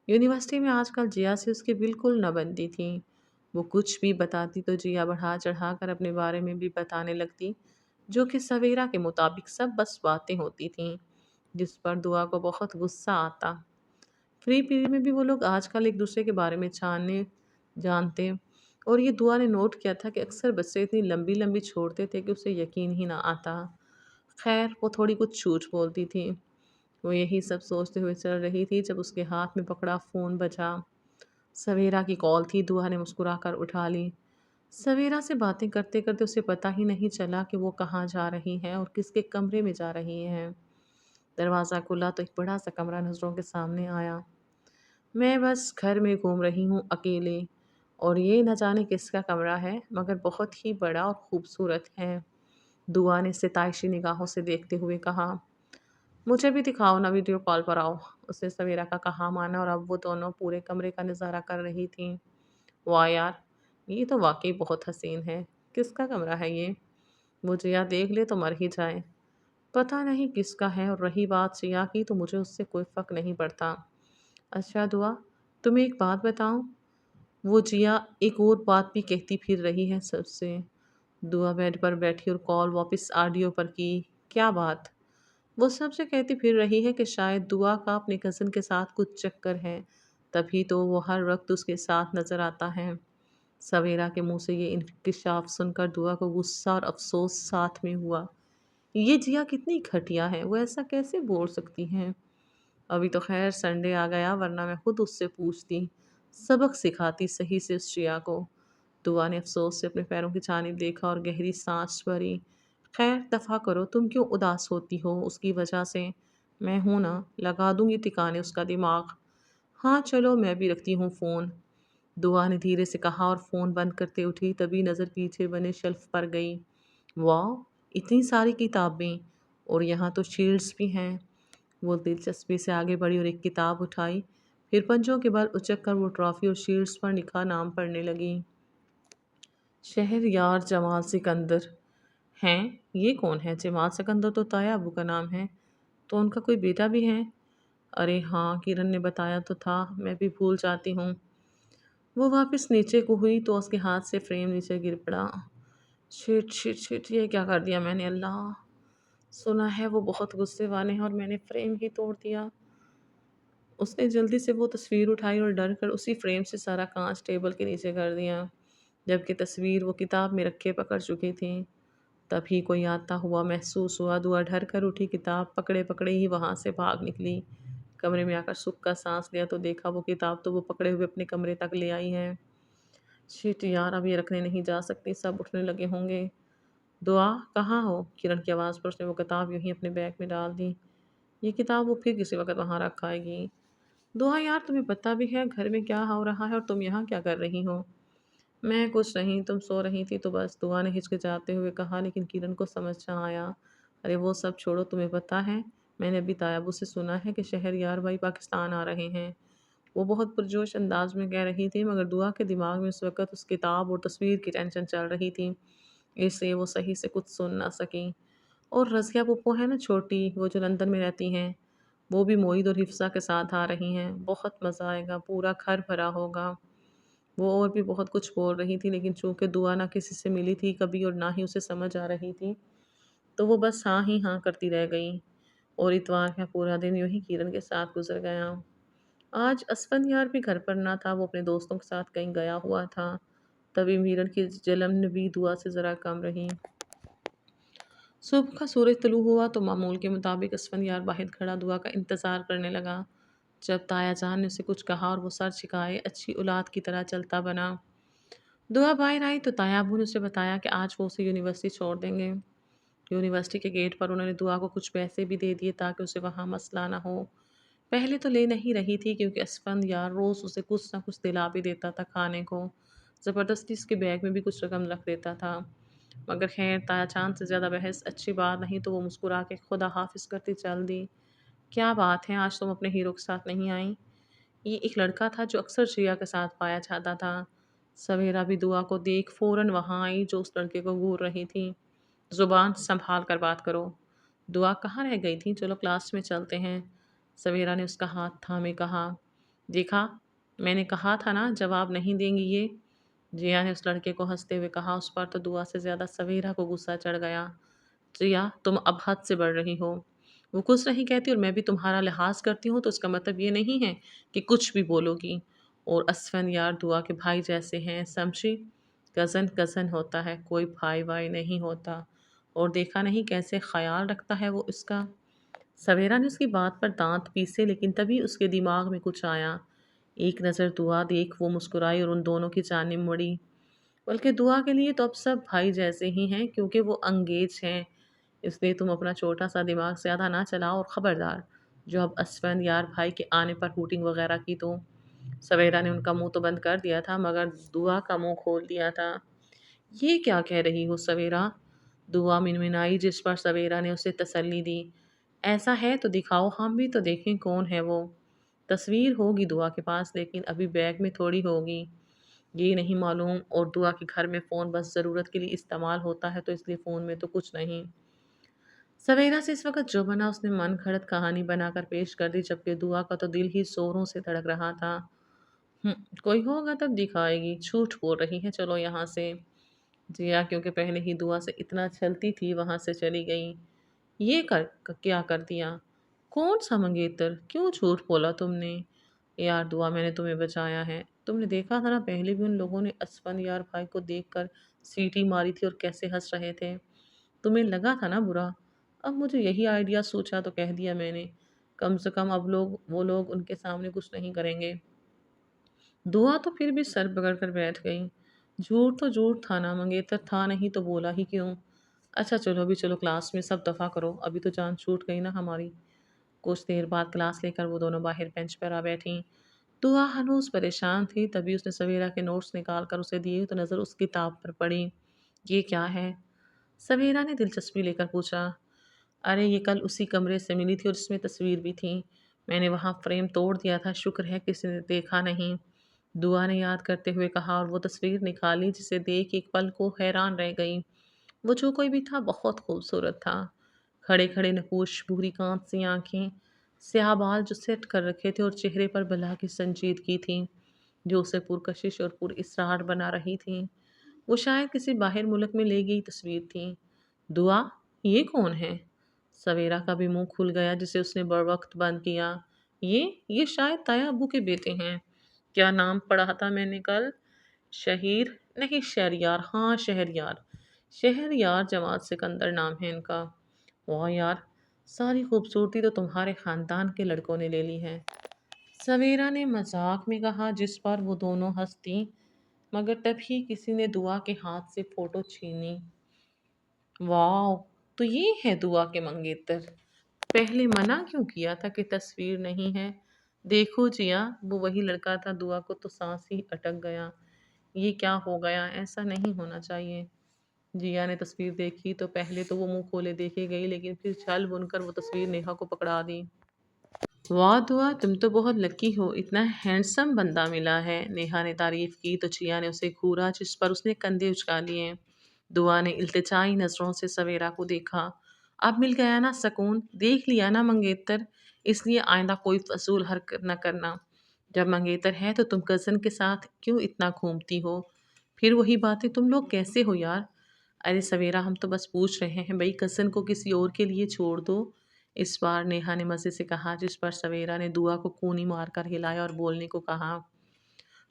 یونیورسٹی میں آج کل جیا سے اس کی بالکل نہ بنتی تھی۔ وہ کچھ بھی بتاتی تو جیا بڑھا چڑھا کر اپنے بارے میں بھی بتانے لگتی جو کہ سویرا کے مطابق سب بس باتیں ہوتی تھیں، جس پر دعا کو بہت غصہ آتا۔ فری پیریڈ میں بھی وہ لوگ آج کل ایک دوسرے کے بارے میں جانتے اور یہ دعا نے نوٹ کیا تھا کہ اکثر بچے اتنی لمبی لمبی چھوڑتے تھے کہ اسے یقین ہی نہ آتا۔ خیر وہ تھوڑی کچھ جھوٹ بولتی تھی۔ وہ یہی سب سوچتے ہوئے چل رہی تھی جب اس کے ہاتھ میں پکڑا فون بجا۔ سویرا کی کال تھی۔ دعا نے مسکرا کر اٹھا لی۔ سویرا سے باتیں کرتے کرتے اسے پتہ ہی نہیں چلا کہ وہ کہاں جا رہی ہے اور کس کے کمرے میں جا رہی ہے۔ دروازہ کھلا تو ایک بڑا سا کمرہ نظروں کے سامنے آیا۔ میں بس گھر میں گھوم رہی ہوں اکیلے، اور یہ نہ جانے کس کا کمرہ ہے مگر بہت ہی بڑا اور خوبصورت ہے، دعا نے ستائشی نگاہوں سے دیکھتے ہوئے کہا۔ مجھے بھی دکھاؤ نا، ویڈیو کال پر آؤ، اس نے سویرا کا کہا مانا اور اب وہ دونوں پورے کمرے کا نظارہ کر رہی تھیں۔ واہ یار، یہ تو واقعی بہت حسین ہے، کس کا کمرہ ہے یہ؟ وہ جیا دیکھ لے تو مر ہی جائے۔ پتہ نہیں کس کا ہے، اور رہی بات جیا کی تو مجھے اس سے کوئی فرق نہیں پڑتا۔ اچھا دعا، تمہیں ایک بات بتاؤں؟ وہ جیا ایک اور بات بھی کہتی پھر رہی ہے سب سے۔ دعا بیڈ پر بیٹھی اور کال واپس آڈیو پر کی۔ کیا بات؟ وہ سب سے کہتی پھر رہی ہے کہ شاید دعا کا اپنے کزن کے ساتھ کچھ چکر ہے، تبھی تو وہ ہر وقت اس کے ساتھ نظر آتا ہے۔ سویرا کے منہ سے یہ انکشاف سن کر دعا کو غصہ اور افسوس ساتھ میں ہوا۔ یہ جیا کتنی گھٹیا ہے، وہ ایسا کیسے بول سکتی ہیں؟ ابھی تو خیر سنڈے آ گیا ورنہ میں خود اس سے پوچھتی، سبق سکھاتی صحیح سے اس جیا کو۔ دعا نے افسوس سے اپنے پیروں کی جانب دیکھا اور گہری سانس بھری۔ خیر دفع کرو، تم کیوں اداس ہوتی ہو اس کی وجہ سے؟ میں ہوں نا، لگا دوں گی ٹکانے اس کا دماغ۔ ہاں چلو میں بھی رکھتی ہوں فون، دعا نے دھیرے سے کہا اور فون بند کرتے اٹھی، تبھی نظر پیچھے بنے شیلف پر گئی واہ! इतनी सारी किताबें और यहाँ तो शील्ड्स भी हैं। वो दिलचस्पी से आगे बढ़ी और एक किताब उठाई। फिर पंजों के बल उचक कर वो ट्रॉफी और शील्ड्स पर लिखा नाम पढ़ने लगी। शहरयार जमाल सिकंदर। हैं? ये कौन है? जमाल सिकंदर तो ताया अबू का नाम है। तो उनका कोई बेटा भी है? अरे हाँ, किरण ने बताया तो था, मैं भी भूल जाती हूँ। वो वापस नीचे को हुई तो उसके हाथ से फ्रेम नीचे गिर पड़ा। शिट शिट शिट, ये क्या कर दिया मैंने अल्लाह। सुना है वो बहुत गुस्से वाले हैं और मैंने फ्रेम ही तोड़ दिया। उसने जल्दी से वो तस्वीर उठाई और डर कर उसी फ्रेम से सारा कांच टेबल के नीचे कर दिया, जबकि तस्वीर वो किताब में रखे पकड़ चुकी थी। तभी कोई आता हुआ महसूस हुआ। दुआ ढर कर उठी, किताब पकड़े पकड़े ही वहाँ से भाग निकली। कमरे में आकर सुख का सांस लिया तो देखा वो किताब तो वो पकड़े हुए अपने कमरे तक ले आई है। शिट यार, अब ये रखने नहीं जा सकती, सब उठने लगे होंगे। दुआ, कहाँ हो? किरण की आवाज़ पर उसने वो किताब यूं ही अपने बैग में डाल दी। ये किताब वो फिर किसी वक्त वहाँ रख आएगी। दुआ यार, तुम्हें पता भी है घर में क्या हो रहा है और तुम यहाँ क्या कर रही हो? मैं कुछ नहीं, तुम सो रही थी तो बस, दुआ ने हिचकिचाते हुए कहा, लेकिन किरण को समझ ना आया। अरे वो सब छोड़ो, तुम्हें पता है मैंने अभी तायाबू से सुना है कि शहरयार भाई पाकिस्तान आ रहे हैं। वो बहुत पुरजोश अंदाज में कह रही थी, मगर दुआ के दिमाग में उस वक़्त उस किताब और तस्वीर की टेंशन चल रही थी, इसलिए वो सही से कुछ सुन ना सकी। और रज़िया पप्पू है ना छोटी, वो जो लंदन में रहती हैं, वो भी मोईद और हिफ्सा के साथ आ रही हैं। बहुत मज़ा आएगा, पूरा घर भरा होगा। वो और भी बहुत कुछ बोल रही थी, लेकिन चूँकि दुआ ना किसी से मिली थी कभी और ना ही उसे समझ आ रही थी, तो वो बस हाँ ही हाँ करती रह गई। और इतवार का पूरा दिन यूँ ही किरण के साथ गुज़र गया। आज असफंद भी घर पर ना था, वो अपने दोस्तों के साथ कहीं गया हुआ था। तभी मीरन की जलन भी दुआ से ज़रा कम रही। सुबह का सूरज तुलू हुआ तो मामूल के मुताबिक असफंद बाहर खड़ा दुआ का इंतज़ार करने लगा। जब ताया जान ने उसे कुछ कहा और वो सर छिकाए अच्छी औलाद की तरह चलता बना। दुआ बाहर आई तो ताया अबू ने उसे बताया कि आज वो उसे यूनिवर्सिटी छोड़ देंगे। यूनिवर्सिटी के गेट पर उन्होंने दुआ को कुछ पैसे भी दे दिए ताकि उसे वहाँ मसला ना हो। पहले तो ले नहीं रही थी क्योंकि असफंद यार रोज़ उसे कुछ ना कुछ दिला भी देता था खाने को। ज़बरदस्ती उसके बैग में भी कुछ रकम रख देता था। मगर खैर, ताया चांद से ज़्यादा बहस अच्छी बात नहीं, तो वो मुस्कुरा के खुदा हाफिज़ करती चल दी। क्या बात है, आज तुम अपने हीरो के साथ नहीं आई? ये एक लड़का था जो अक्सर श्रेया के साथ पाया जाता था। सवेरा भी दुआ को देख फ़ौरन वहाँ आई जो उस लड़के को घूर रही थी। ज़ुबान संभाल कर बात करो। दुआ कहाँ रह गई थी? चलो क्लास में चलते हैं। सवेरा ने उसका हाथ थामे कहा। देखा, मैंने कहा था ना जवाब नहीं देंगी ये। जिया ने उस लड़के को हंसते हुए कहा। उस पर तो दुआ से ज़्यादा सवेरा को गुस्सा चढ़ गया। जिया, तुम अब हद से बढ़ रही हो। वो कुछ नहीं कहती और मैं भी तुम्हारा लिहाज करती हूँ तो इसका मतलब ये नहीं है कि कुछ भी बोलोगी। और असफन यार दुआ के भाई जैसे हैं, समझी? कज़न कज़न होता है, कोई भाई वाई नहीं होता। और देखा नहीं कैसे ख़याल रखता है वो इसका। सवेरा ने उसकी बात पर दांत पीसे, लेकिन तभी उसके दिमाग में कुछ आया। एक नज़र दुआ देख वो मुस्कुराई और उन दोनों की जानिब मुड़ी। बल्कि दुआ के लिए तो अब सब भाई जैसे ही हैं, क्योंकि वो अंगेज हैं। इसलिए तुम अपना छोटा सा दिमाग ज़्यादा ना चलाओ, और ख़बरदार जो अब असफंद यार भाई के आने पर हूटिंग वगैरह की तो। सवेरा ने उनका मुंह तो बंद कर दिया था, मगर दुआ का मुंह खोल दिया था। ये क्या कह रही हो सवेरा? दुआ मिनमिनाई, जिस पर सवेरा ने उसे तसल्ली दी। ऐसा है तो दिखाओ, हम भी तो देखें कौन है वो। तस्वीर होगी दुआ के पास, लेकिन अभी बैग में थोड़ी होगी। ये नहीं मालूम, और दुआ के घर में फ़ोन बस ज़रूरत के लिए इस्तेमाल होता है, तो इसलिए फ़ोन में तो कुछ नहीं। सवेरा से इस वक्त जो बना उसने मन घड़त कहानी बनाकर पेश कर दी, जबकि दुआ का तो दिल ही जोरों से धड़क रहा था। कोई होगा तब दिखाएगी, झूठ बोल रही है, चलो यहाँ से। जिया क्योंकि पहले ही दुआ से इतना छलती थी वहाँ से चली गई। ये क्या कर दिया? कौन सा मंगेतर? क्यों झूठ बोला तुमने? यार दुआ, मैंने तुम्हें बचाया है। तुमने देखा था ना, पहले भी उन लोगों ने असफन यार भाई को देखकर सीटी मारी थी और कैसे हंस रहे थे। तुम्हें लगा था ना बुरा। अब मुझे यही आइडिया सूझा तो कह दिया मैंने। कम से कम अब वो लोग उनके सामने कुछ नहीं करेंगे। दुआ तो फिर भी सर पकड़ कर बैठ गई। झूठ तो झूठ था ना, मंगेतर था नहीं तो बोला ही क्यों? अच्छा चलो, अभी चलो क्लास में, सब दफ़ा करो, अभी तो जान छूट गई ना हमारी। कुछ देर बाद क्लास लेकर वो दोनों बाहर बेंच पर आ बैठी। दुआ हनूज परेशान थी, तभी उसने सवेरा के नोट्स निकाल कर उसे दिए तो नज़र उस किताब पर पड़ी। ये क्या है? سویرا نے دلچسپی لے کر پوچھا، ارے یہ کل اسی کمرے سے ملی تھی اور اس میں تصویر بھی تھی۔ میں نے وہاں فریم توڑ دیا تھا، شکر ہے کسی نے دیکھا نہیں۔ دعا نے یاد کرتے ہوئے کہا اور وہ تصویر نکالی جسے دیکھ ایک پل کو حیران رہ گئی۔ وہ جو کوئی بھی تھا بہت خوبصورت تھا۔ کھڑے کھڑے نقوش، بھوری کانچ سی آنکھیں، سیاہ بال جو سیٹ کر رکھے تھے اور چہرے پر بلا کی سنجیدگی تھی جو اسے پرکشش اور پر اسرار بنا رہی تھی۔ وہ شاید کسی باہر ملک میں لے گئی تصویر تھی۔ دعا، یہ کون ہے؟ سویرا کا بھی منہ کھل گیا جسے اس نے بروقت بند کیا۔ یہ شاید تایا ابو کے بیٹے ہیں۔ کیا نام پڑھا تھا میں نے کل؟ شہیر نہیں، شہریار، ہاں شہریار۔ شہریار جماعت سکندر نام ہے ان کا۔ واہ یار، ساری خوبصورتی تو تمہارے خاندان کے لڑکوں نے لے لی ہے، سویرا نے مذاق میں کہا، جس پر وہ دونوں ہنس دیں، مگر تبھی کسی نے دعا کے ہاتھ سے فوٹو چھینی۔ واو، تو یہ ہے دعا کے منگیتر! پہلے منع کیوں کیا تھا کہ تصویر نہیں ہے؟ دیکھو جیا، وہ وہی لڑکا تھا۔ دعا کو تو سانس ہی اٹک گیا۔ یہ کیا ہو گیا؟ ایسا نہیں ہونا چاہیے۔ جیا نے تصویر دیکھی تو پہلے تو وہ منہ کھولے دیکھے گئی، لیکن پھر چھل بن کر وہ تصویر نیہا کو پکڑا دی۔ واہ دعا، تم تو بہت لکی ہو، اتنا ہینڈسم بندہ ملا ہے۔ نیہا نے تعریف کی تو جیا نے اسے گھورا، جس پر اس نے کندھے اچکا لیے۔ دعا نے التجائی نظروں سے سویرا کو دیکھا۔ اب مل گیا نا سکون، دیکھ لیا نا منگیتر، اس لیے آئندہ کوئی فضول حرکت نہ کرنا۔ جب منگیتر ہے تو تم کزن کے ساتھ کیوں اتنا گھومتی ہو؟ پھر وہی باتیں، تم لوگ کیسے ہو یار؟ ارے سویرا، ہم تو بس پوچھ رہے ہیں بھائی، کزن کو کسی اور کے لیے چھوڑ دو، اس بار نیہا نے مزے سے کہا، جس پر سویرا نے دعا کو کونی مار کر ہلایا اور بولنے کو کہا۔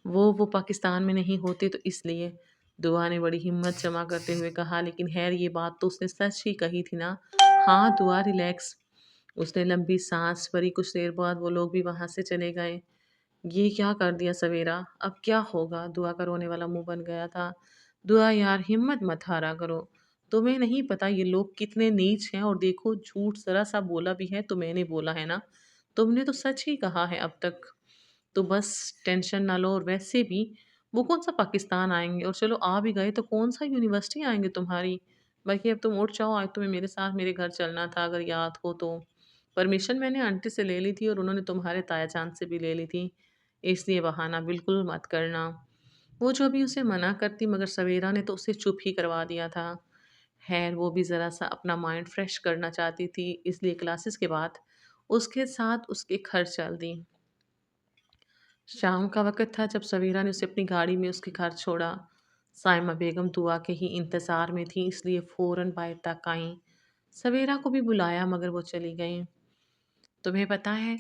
وہ پاکستان میں نہیں ہوتے تو اس لیے، دعا نے بڑی ہمت جمع کرتے ہوئے کہا، لیکن خیر یہ بات تو اس نے سچ ہی کہی تھی نا؟ ہاں دعا، ریلیکس۔ اس نے لمبی سانس بھری۔ کچھ دیر بعد وہ لوگ بھی وہاں سے چلے گئے۔ یہ کیا کر دیا سویرا؟ اب کیا ہوگا؟ دعا کا رونے والا منہ بن گیا تھا۔ دعا یار، ہمت مت ہارا کرو، تمہیں نہیں پتا یہ لوگ کتنے نیچ ہیں، اور دیکھو جھوٹ ذرا سا بولا بھی ہے تو میں نے بولا ہے نا، تم نے تو سچ ہی کہا ہے اب تک، تو بس ٹینشن نہ لو، اور ویسے بھی وہ کون سا پاکستان آئیں گے، اور چلو آ بھی گئے تو کون سا یونیورسٹی آئیں گے تمہاری؟ باقی اب تم اٹھ جاؤ، آج تمہیں میرے ساتھ میرے گھر چلنا تھا اگر یاد ہو تو۔ پرمیشن میں نے آنٹی سے لے لی تھی اور انہوں نے تمہارے تایا جان سے بھی لے لی تھی، اس لیے بہانہ بالکل مت کرنا۔ وہ جو بھی اسے منع کرتی، مگر سویرا نے تو اسے چپ ہی کروا دیا تھا۔ خیر وہ بھی ذرا سا اپنا مائنڈ فریش کرنا چاہتی تھی، اس لیے کلاسز کے بعد اس کے ساتھ اس کے گھر چل دی۔ شام کا وقت تھا جب سویرا نے اسے اپنی گاڑی میں اس کے گھر چھوڑا۔ سائمہ بیگم دعا کے ہی انتظار میں تھی، اس لیے فوراً باہر تک آئیں۔ سویرا کو بھی بلایا مگر وہ چلی گئیں۔ تمہیں پتہ ہے،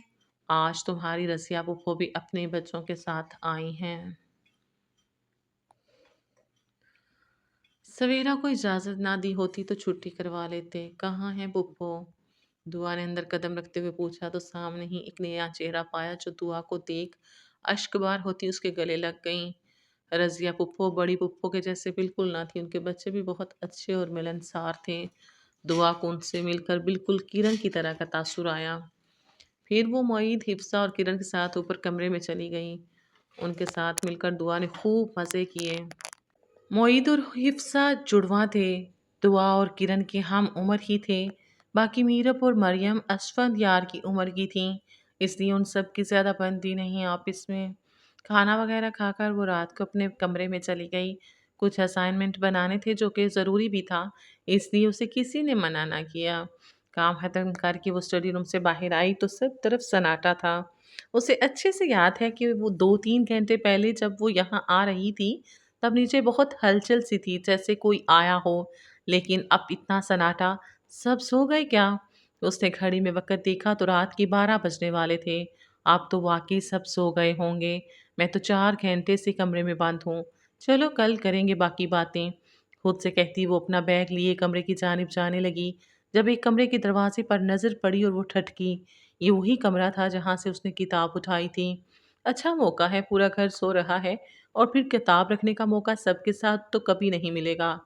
آج تمہاری رضیہ پھپھو بھی اپنے بچوں کے ساتھ آئی ہیں۔ سویرا کو اجازت نہ دی ہوتی تو چھٹی کروا لیتے۔ کہاں ہے پھپھو؟ دعا نے اندر قدم رکھتے ہوئے پوچھا تو سامنے ہی ایک نیا چہرہ پایا جو دعا کو دیکھ اشک بار ہوتی اس کے گلے لگ گئیں۔ رضیہ پھپھو بڑی پھپھو کے جیسے بالکل نہ تھی، ان کے بچے بھی بہت اچھے اور ملنسار تھے۔ دعا کو ان سے مل کر بالکل کرن کی طرح کا تاثر آیا۔ پھر وہ معید، حفصہ اور کرن کے ساتھ اوپر کمرے میں چلی گئیں۔ ان کے ساتھ مل کر دعا نے خوب مزے کیے۔ معید اور حفصہ جڑواں تھے، دعا اور کرن کے ہم عمر ہی تھے، باقی میرب اور مریم اسفند یار کی عمر کی تھیں، اس لیے ان سب کی زیادہ بنتی نہیں آپس میں۔ کھانا وغیرہ کھا کر وہ رات کو اپنے کمرے میں چلی گئی۔ کچھ اسائنمنٹ بنانے تھے جو کہ ضروری بھی تھا، اس لیے اسے کسی نے منع نہ کیا۔ کام ختم کر کے وہ اسٹڈی روم سے باہر آئی تو سب طرف سناٹا تھا۔ اسے اچھے سے یاد ہے کہ وہ 2-3 گھنٹے پہلے جب وہ یہاں آ رہی تھی تب نیچے بہت ہلچل سی تھی، جیسے کوئی آیا ہو، لیکن اب اتنا سناٹا، سب سو گئے کیا؟ اس نے گھڑی میں وقت دیکھا تو رات کے 12 بجنے والے تھے۔ اب تو واقعی سب سو گئے ہوں گے، میں تو 4 گھنٹے سے کمرے میں بند ہوں، چلو کل کریں گے باقی باتیں، خود سے کہتی وہ اپنا بیگ لیے کمرے کی جانب جانے لگی، جب ایک کمرے کے دروازے پر نظر پڑی اور وہ ٹھٹکی۔ یہ وہی کمرہ تھا جہاں سے اس نے کتاب اٹھائی تھی۔ اچھا موقع ہے، پورا گھر سو رہا ہے اور پھر کتاب رکھنے کا موقع سب کے ساتھ تو کبھی نہیں ملے گا۔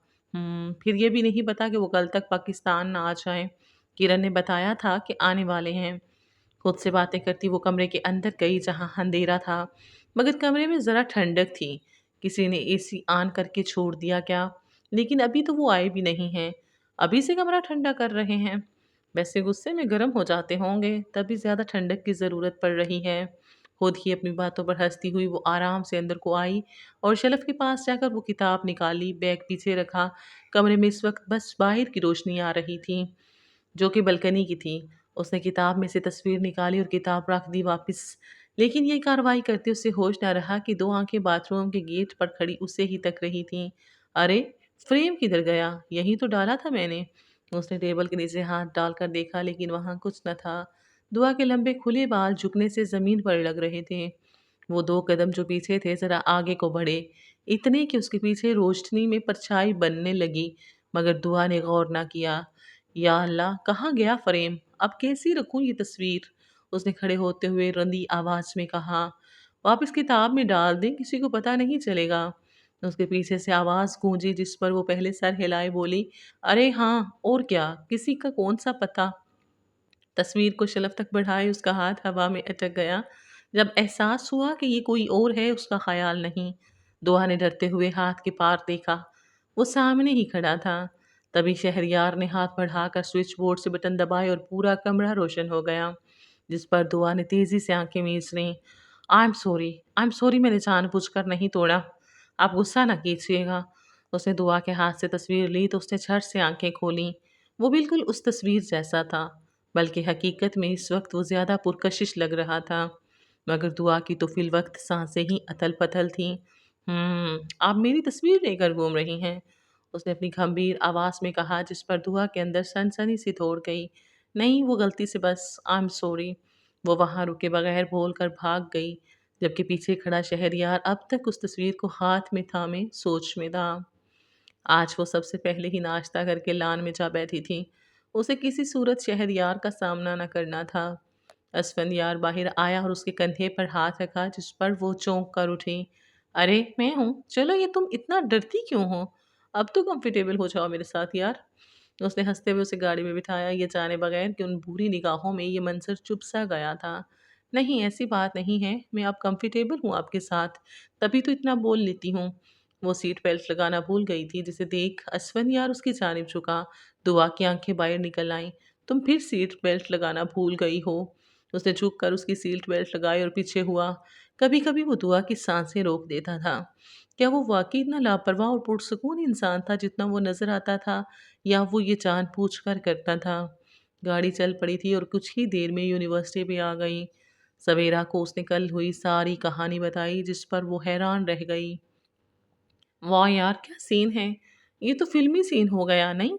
پھر یہ بھی نہیں پتا کہ وہ کل تک پاکستان نہ آ جائیں، کرن نے بتایا تھا کہ آنے والے ہیں۔ خود سے باتیں کرتی وہ کمرے کے اندر گئی جہاں اندھیرا تھا، مگر کمرے میں ذرا ٹھنڈک تھی۔ کسی نے اے سی آن کر کے چھوڑ دیا کیا؟ لیکن ابھی تو وہ آئے بھی نہیں ہیں۔ अभी से कमरा ठंडा कर रहे हैं। वैसे गुस्से में गर्म हो जाते होंगे, तभी ज़्यादा ठंडक की ज़रूरत पड़ रही है। खुद ही अपनी बातों पर हंसती हुई वो आराम से अंदर को आई और शेल्फ के पास जाकर वो किताब निकाली, बैग पीछे रखा। कमरे में इस वक्त बस बाहर की रोशनी आ रही थी, जो कि बालकनी की थी। उसने किताब में से तस्वीर निकाली और किताब रख दी वापस। लेकिन ये कार्रवाई करते उससे होश न रहा कि दो आंखें बाथरूम के गेट पर खड़ी उसे ही तक रही थीं। अरे! फ्रेम किधर गया? यहीं तो डाला था मैंने। उसने टेबल के नीचे हाथ डालकर देखा, लेकिन वहाँ कुछ न था। दुआ के लंबे खुले बाल झुकने से ज़मीन पर लग रहे थे। वो 2 कदम जो पीछे थे ज़रा आगे को बढ़े, इतने कि उसके पीछे रोशनी में परछाई बनने लगी, मगर दुआ ने गौर ना किया। या अल्लाह! कहाँ गया फ़रेम? अब कैसी रखूँ ये तस्वीर? उसने खड़े होते हुए रंधी आवाज़ में कहा। वापस किताब में डाल दें, किसी को पता नहीं चलेगा। उसके पीछे से आवाज़ गूंजी, जिस पर वो पहले सर हिलाए बोली, अरे हाँ, और क्या? किसी का कौन-सा पता? तस्वीर को शेल्फ तक बढ़ाए उसका हाथ हवा में अटक गया। जब एहसास हुआ कि ये कोई और है, उसका ख़याल नहीं। दुआ ने डरते हुए हाथ के पार देखा। वो सामने ही खड़ा था। तभी शहरयार ने हाथ बढ़ाकर स्विच बोर्ड से बटन दबाए और पूरा कमरा रोशन हो गया, जिस पर दुआ ने तेज़ी से आंखें मीच लीं। आई एम सॉरी, मैंने जानबूझकर नहीं तोड़ा। आप गुस्सा ना कीजिएगा। उसने दुआ के हाथ से तस्वीर ली तो उसने झट से आंखें खोलीं। वो बिल्कुल उस तस्वीर जैसा था, बल्कि हकीकत में इस वक्त वो ज़्यादा पुरकशिश लग रहा था। मगर दुआ की तो फिल वक्त सांसें ही अथल-पथल थीं। आप मेरी तस्वीर लेकर घूम रही हैं, उसने अपनी गंभीर आवाज़ में कहा, जिस पर दुआ के अंदर सनसनी सी दौड़ गई। नहीं, वो गलती से बस आई एम सॉरी। वो वहाँ रुके बगैर बोलकर भाग गई, जबकि पीछे खड़ा शहरयार अब तक उस तस्वीर को हाथ में थामे सोच में था। आज वो सबसे पहले ही नाश्ता करके लान में जा बैठी थी। उसे किसी सूरत शहरयार का सामना न करना था। असफंदियार बाहर आया और उसके कंधे पर हाथ रखा, जिस पर वो चौंक कर उठी। अरे मैं हूँ, चलो, ये तुम इतना डरती क्यों हो? अब तो कंफर्टेबल हो जाओ मेरे साथ यार। उसने हंसते हुए उसे गाड़ी में बिठाया, ये जाने बगैर कि उन बुरी निगाहों में ये मंजर चुप सा गया था। नहीं, ऐसी बात नहीं है, मैं अब कंफर्टेबल हूँ आपके साथ, तभी तो इतना बोल लेती हूँ। वो सीट बेल्ट लगाना भूल गई थी, जिसे देख असफन यार उसकी जानिब झुका। दुआ की आंखें बाहर निकल आईं। तुम फिर सीट बेल्ट लगाना भूल गई हो। उसने झुक कर उसकी सीट बेल्ट लगाई और पीछे हुआ। कभी कभी वो दुआ की सांसें रोक देता था। क्या वो वाकई इतना लापरवाह और पुरसकून इंसान था जितना वो नजर आता था, या वो ये जानबूझकर करता था? गाड़ी चल पड़ी थी और कुछ ही देर में यूनिवर्सिटी भी आ गई। सवेरा को उसने कल हुई सारी कहानी बताई, जिस पर वो हैरान रह गई। वाह यार, क्या सीन है! ये तो फ़िल्मी सीन हो गया, नहीं?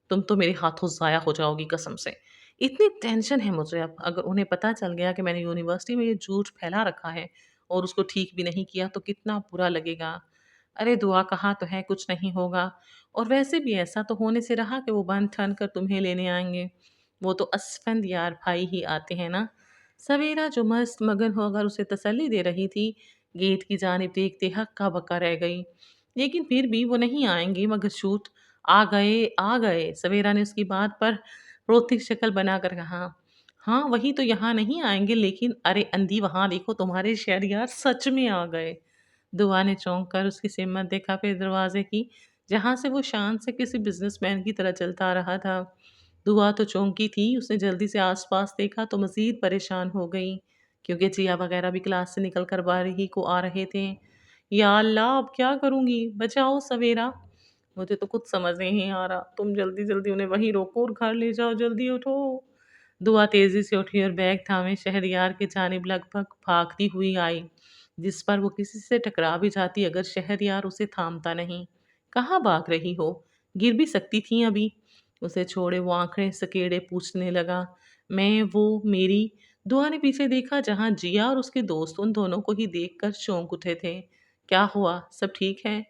तुम तो मेरे हाथों ज़ाया हो जाओगी कसम से। इतनी टेंशन है मुझे अब, अगर उन्हें पता चल गया कि मैंने यूनिवर्सिटी में ये झूठ फैला रखा है और उसको ठीक भी नहीं किया, तो कितना बुरा लगेगा। अरे दुआ, कहा तो है कुछ नहीं होगा, और वैसे भी ऐसा तो होने से रहा कि वो बन-ठन कर तुम्हें लेने आएँगे। वो तो असफंद यार भाई ही आते हैं ना। सवेरा जो मस्त मगन होकर उसे तसल्ली दे रही थी, गेट की जानिब देखते हक्का-बक्का रह गई। लेकिन फिर भी वो नहीं आएँगे मगर छूट। आ गए, सवेरा ने उसकी बात पर रोती शक्ल बनाकर कहा। हाँ, वही तो, यहाँ नहीं आएँगे, लेकिन अरे अंधी, वहाँ देखो, तुम्हारे शहरयार सच में आ गए। दुआ ने चौंक कर उसकी सिमत देखा, फिर दरवाजे की, जहाँ से वो शान से किसी बिजनेसमैन की तरह चलता आ रहा था। दुआ तो चौंकी थी, उसने जल्दी से आसपास देखा तो मज़ीद परेशान हो गई, क्योंकि जिया वगैरह भी क्लास से निकल कर बाहर को आ रहे थे। या अल्लाह! अब क्या करूँगी? बचाओ सवेरा। मुझे तो कुछ समझ नहीं आ रहा। तुम जल्दी-जल्दी उन्हें वहीं रोको और घर ले जाओ, जल्दी उठो। दुआ तेज़ी से उठी और बैग थामे शहरयार की जानिब लगभग भागती हुई आई, जिस पर वो किसी से टकरा भी जाती अगर शहरयार उसे थामता नहीं। कहाँ भाग रही हो? गिर भी सकती थीं अभी। उसे छोड़े वो आँखें सकेड़े पूछने लगा। मैं, वो, मेरी। दुआ ने पीछे देखा, जहाँ जिया और उसके दोस्त उन दोनों को ही देखकर चौंक उठे थे। क्या हुआ? सब ठीक है?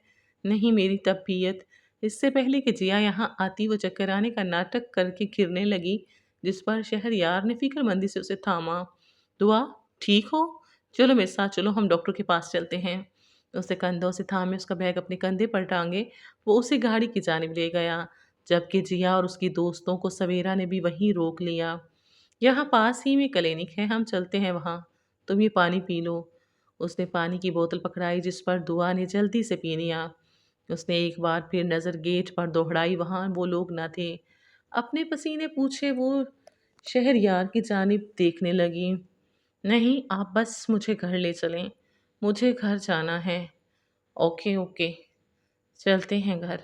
नहीं, मेरी तबीयत। इससे पहले कि जिया यहाँ आती, वो चक्कर आने का नाटक करके गिरने लगी, जिस पर शहरयार ने फिक्रमंदी से उसे थामा। दुआ, ठीक हो? चलो मेरे साथ चलो, हम डॉक्टर के पास चलते हैं। उसे कंधों से थामे उसका बैग अपने कंधे पर टांगे वो उसे गाड़ी की जानिब ले गया, जबकि जिया और उसकी दोस्तों को सवेरा ने भी वहीं रोक लिया। यहाँ पास ही में क्लिनिक है, हम चलते हैं वहाँ। तुम ये पानी पी लो। उसने पानी की बोतल पकड़ाई, जिस पर दुआ ने जल्दी से पी लिया। اس نے ایک بار پھر نظر گیٹ پر دوہرائی، وہاں وہ لوگ نہ تھے۔ اپنے پسینے پوچھے وہ شہریار کی جانب دیکھنے لگی۔ نہیں، آپ بس مجھے گھر لے چلیں، مجھے گھر جانا ہے۔ اوکے اوکے، چلتے ہیں گھر،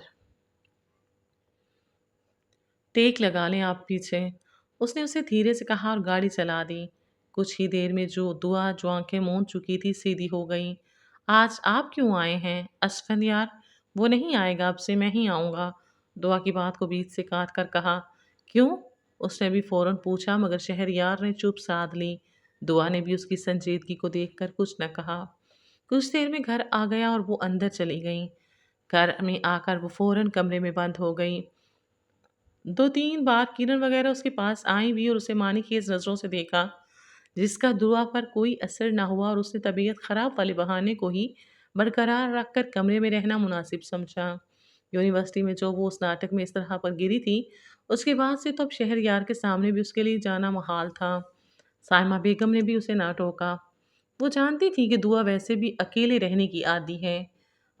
ٹیک لگا لیں آپ پیچھے، اس نے اسے دھیرے سے کہا اور گاڑی چلا دی۔ کچھ ہی دیر میں جو آنکھیں مون چکی تھی سیدھی ہو گئی۔ آج آپ کیوں آئے ہیں اسفند یار؟ وہ نہیں آئے گا، اب سے میں ہی آؤں گا، دعا کی بات کو بیچ سے کاٹ کر کہا۔ کیوں؟ اس نے بھی فوراً پوچھا، مگر شہریار نے چپ سادھ لی۔ دعا نے بھی اس کی سنجیدگی کو دیکھ کر کچھ نہ کہا۔ کچھ دیر میں گھر آ گیا اور وہ اندر چلی گئی۔ گھر میں آ کر وہ فوراً کمرے میں بند ہو گئی۔ دو تین بار کرن وغیرہ اس کے پاس آئیں بھی اور اسے معنی خیز نظروں سے دیکھا، جس کا دعا پر کوئی اثر نہ ہوا، اور اس نے طبیعت خراب والے بہانے کو ہی برقرار رکھ کر کمرے میں رہنا مناسب سمجھا۔ یونیورسٹی میں جو وہ اس ناٹک میں اس طرح پر گری تھی، اس کے بعد سے تو اب شہر یار کے سامنے بھی اس کے لیے جانا محال تھا۔ سائمہ بیگم نے بھی اسے نہ ٹوکا۔ وہ جانتی تھی کہ دعا ویسے بھی اکیلے رہنے کی عادی ہے۔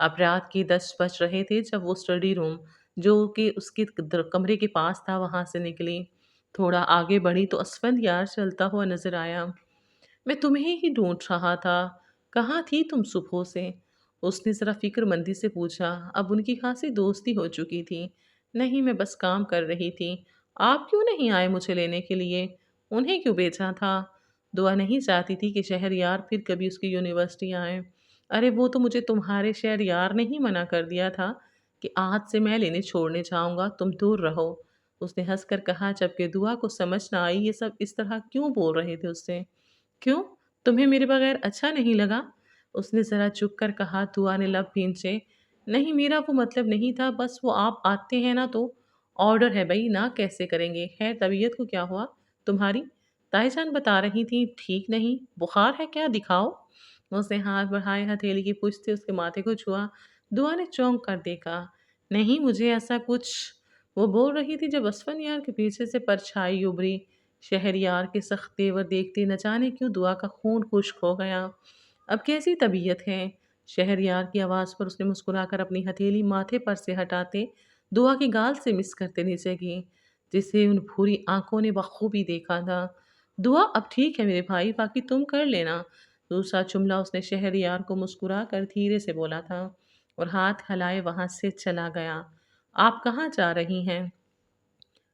اب رات کے 10 بج رہے تھے جب وہ اسٹڈی روم، جو کہ اس کے کمرے کے پاس تھا، وہاں سے نکلی۔ تھوڑا آگے بڑھی تو اسفند یار چلتا ہوا نظر آیا۔ میں تمہیں ہی ڈھونڈ رہا تھا، کہاں تھی تم صبحوں سے؟ اس نے ذرا فکر مندی سے پوچھا۔ اب ان کی خاصی دوستی ہو چکی تھی۔ نہیں، میں بس کام کر رہی تھی۔ آپ کیوں نہیں آئے مجھے لینے کے لیے؟ انہیں کیوں بیچا تھا؟ دعا نہیں چاہتی تھی کہ شہر یار پھر کبھی اس کی یونیورسٹی آئے۔ ارے وہ تو مجھے تمہارے شہر یار نے ہی منع کر دیا تھا کہ آج سے میں لینے چھوڑنے جاؤں گا، تم دور رہو۔ اس نے ہنس کر کہا، جبکہ دعا کو سمجھ نہ آئی یہ سب اس طرح کیوں بول رہے تھے اس سے۔ کیوں؟ تمہیں میرے بغیر اچھا نہیں لگا؟ اس نے ذرا چپ کر کہا۔ دعا نے لب بھینچے۔ نہیں، میرا وہ مطلب نہیں تھا، بس وہ آپ آتے ہیں نا تو آرڈر ہے بھائی، نہ کیسے کریں گے؟ خیر، طبیعت کو کیا ہوا تمہاری؟ تائی جان بتا رہی تھی ٹھیک نہیں، بخار ہے کیا؟ دکھاؤ۔ اس نے ہاتھ بڑھائے، ہتھیلی کی پشت سے اس کے ماتھے کو چھوا۔ دعا نے چونک کر دیکھا۔ نہیں، مجھے ایسا کچھ، وہ بول رہی تھی جب اسفن یار کے پیچھے سے پرچھائی ابھری۔ شہریار کے سخت تیور دیکھتے نہ جانے کیوں دعا کا خون خشک ہو گیا۔ اب کیسی طبیعت ہے؟ شہریار کی آواز پر اس نے مسکرا کر اپنی ہتھیلی ماتھے پر سے ہٹاتے دعا کے گال سے مس کرتے نیچے گئی، جسے ان بھوری آنکھوں نے بخوبی دیکھا تھا۔ دعا اب ٹھیک ہے میرے بھائی، باقی تم کر لینا۔ دوسرا جملہ اس نے شہریار کو مسکرا کر دھیرے سے بولا تھا اور ہاتھ ہلائے وہاں سے چلا گیا۔ آپ کہاں جا رہی ہیں؟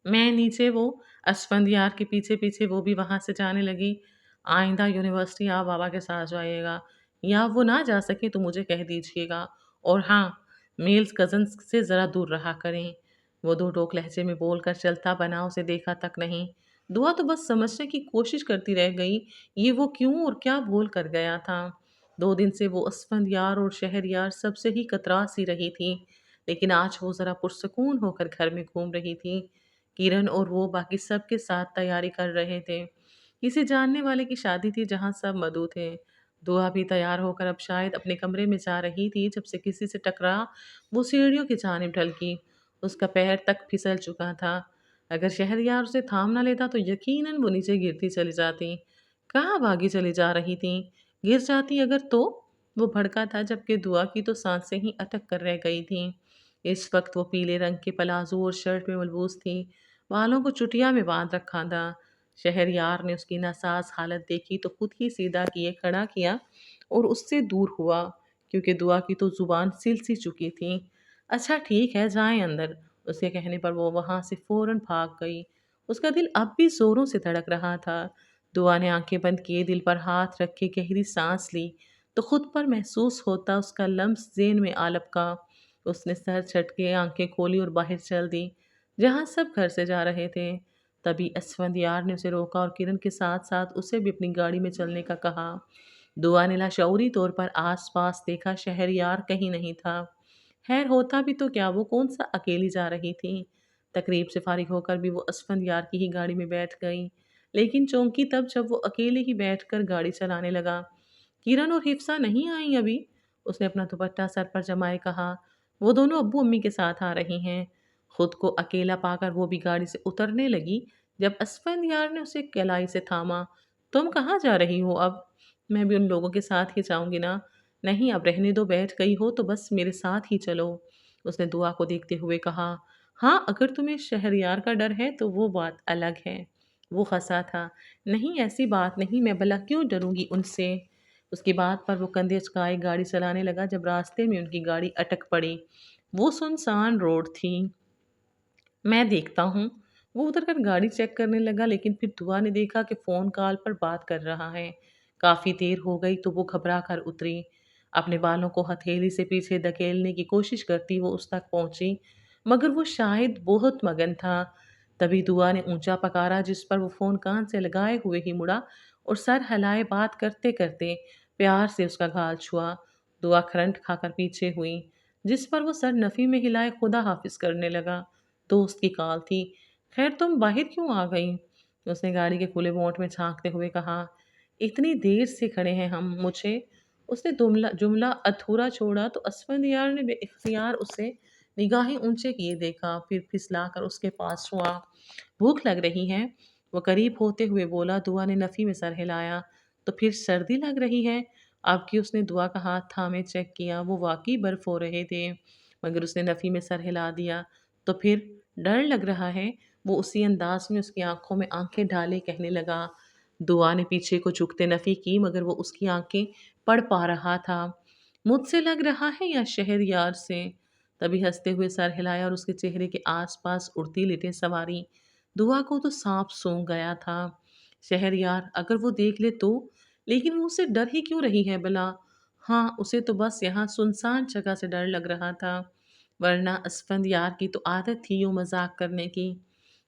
میں نیچے، وہ اسفند یار کے پیچھے پیچھے وہ بھی وہاں سے جانے لگی۔ آئندہ یونیورسٹی آپ بابا کے ساتھ جائیے گا، یا وہ نہ جا سکے تو مجھے کہہ دیجیے گا، اور ہاں، میلز کزنس سے ذرا دور رہا کریں۔ وہ دو ٹوک لہجے میں بول کر چلتا بنا، اسے دیکھا تک نہیں۔ دعا تو بس سمجھنے کی کوشش کرتی رہ گئی یہ وہ کیوں اور کیا بول کر گیا تھا۔ 2 دن سے وہ اسفند یار اور شہر یار سب سے ہی کترا سی رہی تھی، لیکن آج وہ ذرا پرسکون ہو کر گھر میں گھوم رہی تھی۔ کرن اور وہ باقی سب کے ساتھ تیاری کر رہے تھے۔ کسی جاننے والے کی شادی تھی جہاں سب مدعو تھے۔ دعا بھی تیار ہو کر اب شاید اپنے کمرے میں جا رہی تھی جب سے کسی سے ٹکرا وہ سیڑھیوں کی جانب ڈھلکی۔ اس کا پیر تک پھسل چکا تھا۔ اگر شہریار اسے تھام نہ لیتا تو یقیناً وہ نیچے گرتی چلی جاتی۔ کہاں بھاگی چلی جا رہی تھی؟ گر جاتی اگر تو؟ وہ بھڑکا تھا، جبکہ دعا کی تو سانسیں ہی اٹک کر رہ گئی تھیں۔ اس وقت وہ پیلے رنگ کے پلازو اور شرٹ میں ملبوس تھی، بالوں کو چٹیا میں باندھ رکھا تھا۔ شہریار نے اس کی ناساز حالت دیکھی تو خود ہی سیدھا کیے کھڑا کیا اور اس سے دور ہوا، کیونکہ دعا کی تو زبان سل سی چکی تھی۔ اچھا ٹھیک ہے، جائیں اندر۔ اس کے کہنے پر وہ وہاں سے فوراً بھاگ گئی۔ اس کا دل اب بھی زوروں سے دھڑک رہا تھا۔ دعا نے آنکھیں بند کیے دل پر ہاتھ رکھ کے گہری سانس لی تو خود پر محسوس ہوتا اس کا لمس ذہن میں آلپ کا۔ اس نے سر جھٹکے آنکھیں کھولی اور باہر چل دی، جہاں سب گھر سے جا رہے تھے۔ تبھی اسفند یار نے اسے روکا اور کرن کے ساتھ ساتھ اسے بھی اپنی گاڑی میں چلنے کا کہا۔ دعا نے لاشعوری طور پر آس پاس دیکھا، شہر یار کہیں نہیں تھا۔ خیر ہوتا بھی تو کیا، وہ کون سا اکیلی جا رہی تھی؟ تقریب سے فارغ ہو کر بھی وہ اسفند یار کی ہی گاڑی میں بیٹھ گئی، لیکن چونکی تب جب وہ اکیلے ہی بیٹھ کر گاڑی چلانے لگا۔ کرن اور حفصہ نہیں آئیں ابھی؟ اس نے اپنا دوپٹہ سر پر جمائے کہا۔ وہ دونوں ابو امی کے ساتھ آ رہی ہیں۔ خود کو اکیلا پا کر وہ بھی گاڑی سے اترنے لگی جب اسفند یار نے اسے کلائی سے تھاما۔ تم کہاں جا رہی ہو اب؟ میں بھی ان لوگوں کے ساتھ ہی جاؤں گی نا۔ نہیں، اب رہنے دو، بیٹھ گئی ہو تو بس میرے ساتھ ہی چلو۔ उसने दुआ को देखते हुए कहा, हाँ, अगर तुम्हें शहरयार का डर है तो वो बात अलग है। वो हंसा था, नहीं ऐसी बात नहीं, मैं भला क्यों डरूंगी उनसे। उसकी बात पर वो कंधे चुकाए गाड़ी चलाने लगा जब रास्ते में उनकी गाड़ी अटक पड़ी। वो सुनसान रोड थी। मैं देखता हूँ। वो उतरकर गाड़ी चेक करने लगा, लेकिन फिर दुआ ने देखा कि फ़ोन कॉल पर बात कर रहा है। काफ़ी देर हो गई तो वो घबरा कर उतरी। अपने बालों को हथेली से पीछे धकेलने की कोशिश करती वो उस तक पहुंची, मगर वो शायद बहुत मगन था। तभी दुआ ने ऊंचा पकारा, जिस पर वो फ़ोन कान से लगाए हुए ही मुड़ा और सर हिलाए बात करते करते प्यार से उसका गाल छुआ। दुआ करंट खाकर पीछे हुई, जिस पर वो सर नफ़ी में हिलाए खुदा हाफिज करने लगा। दोस्त की कॉल थी। खैर तुम बाहर क्यों आ गई? उसने गाड़ी के खुले बोनट में झांकते हुए कहा। इतनी देर से खड़े हैं हम, मुझे। उसने जुमला जुमला अधूरा छोड़ा तो असफंदियार ने बेइख्तियार उसे निगाहें ऊंचे किए देखा, फिर फिसलाकर उसके पास हुआ। भूख लग रही है? वो करीब होते हुए बोला। दुआ ने नफ़ी में सर हिलाया। तो फिर सर्दी लग रही है आपकी? उसने दुआ का हाथ थामे चेक किया। वो वाकई बर्फ हो रहे थे, मगर उसने नफ़ी में सर हिला दिया। तो फिर डर लग रहा है? वो उसी अंदाज में उसकी आंखों में आंखें डाले कहने लगा। दुआ ने पीछे को झुकते नफ़ी की, मगर वो उसकी आंखें पढ़ पा रहा था। मुझसे लग रहा है या शहरयार से? तभी हंसते हुए सर हिलाया और उसके चेहरे के आसपास उड़ती लिटें सवारी। दुआ को तो सांप सूंघ गया था। शहरयार अगर वो देख ले तो? लेकिन वो उससे डर ही क्यों रही है भला? हाँ, उसे तो बस यहाँ सुनसान जगह से डर लग रहा था, वरना असफंद यार की तो आदत थी यूं मजाक करने की।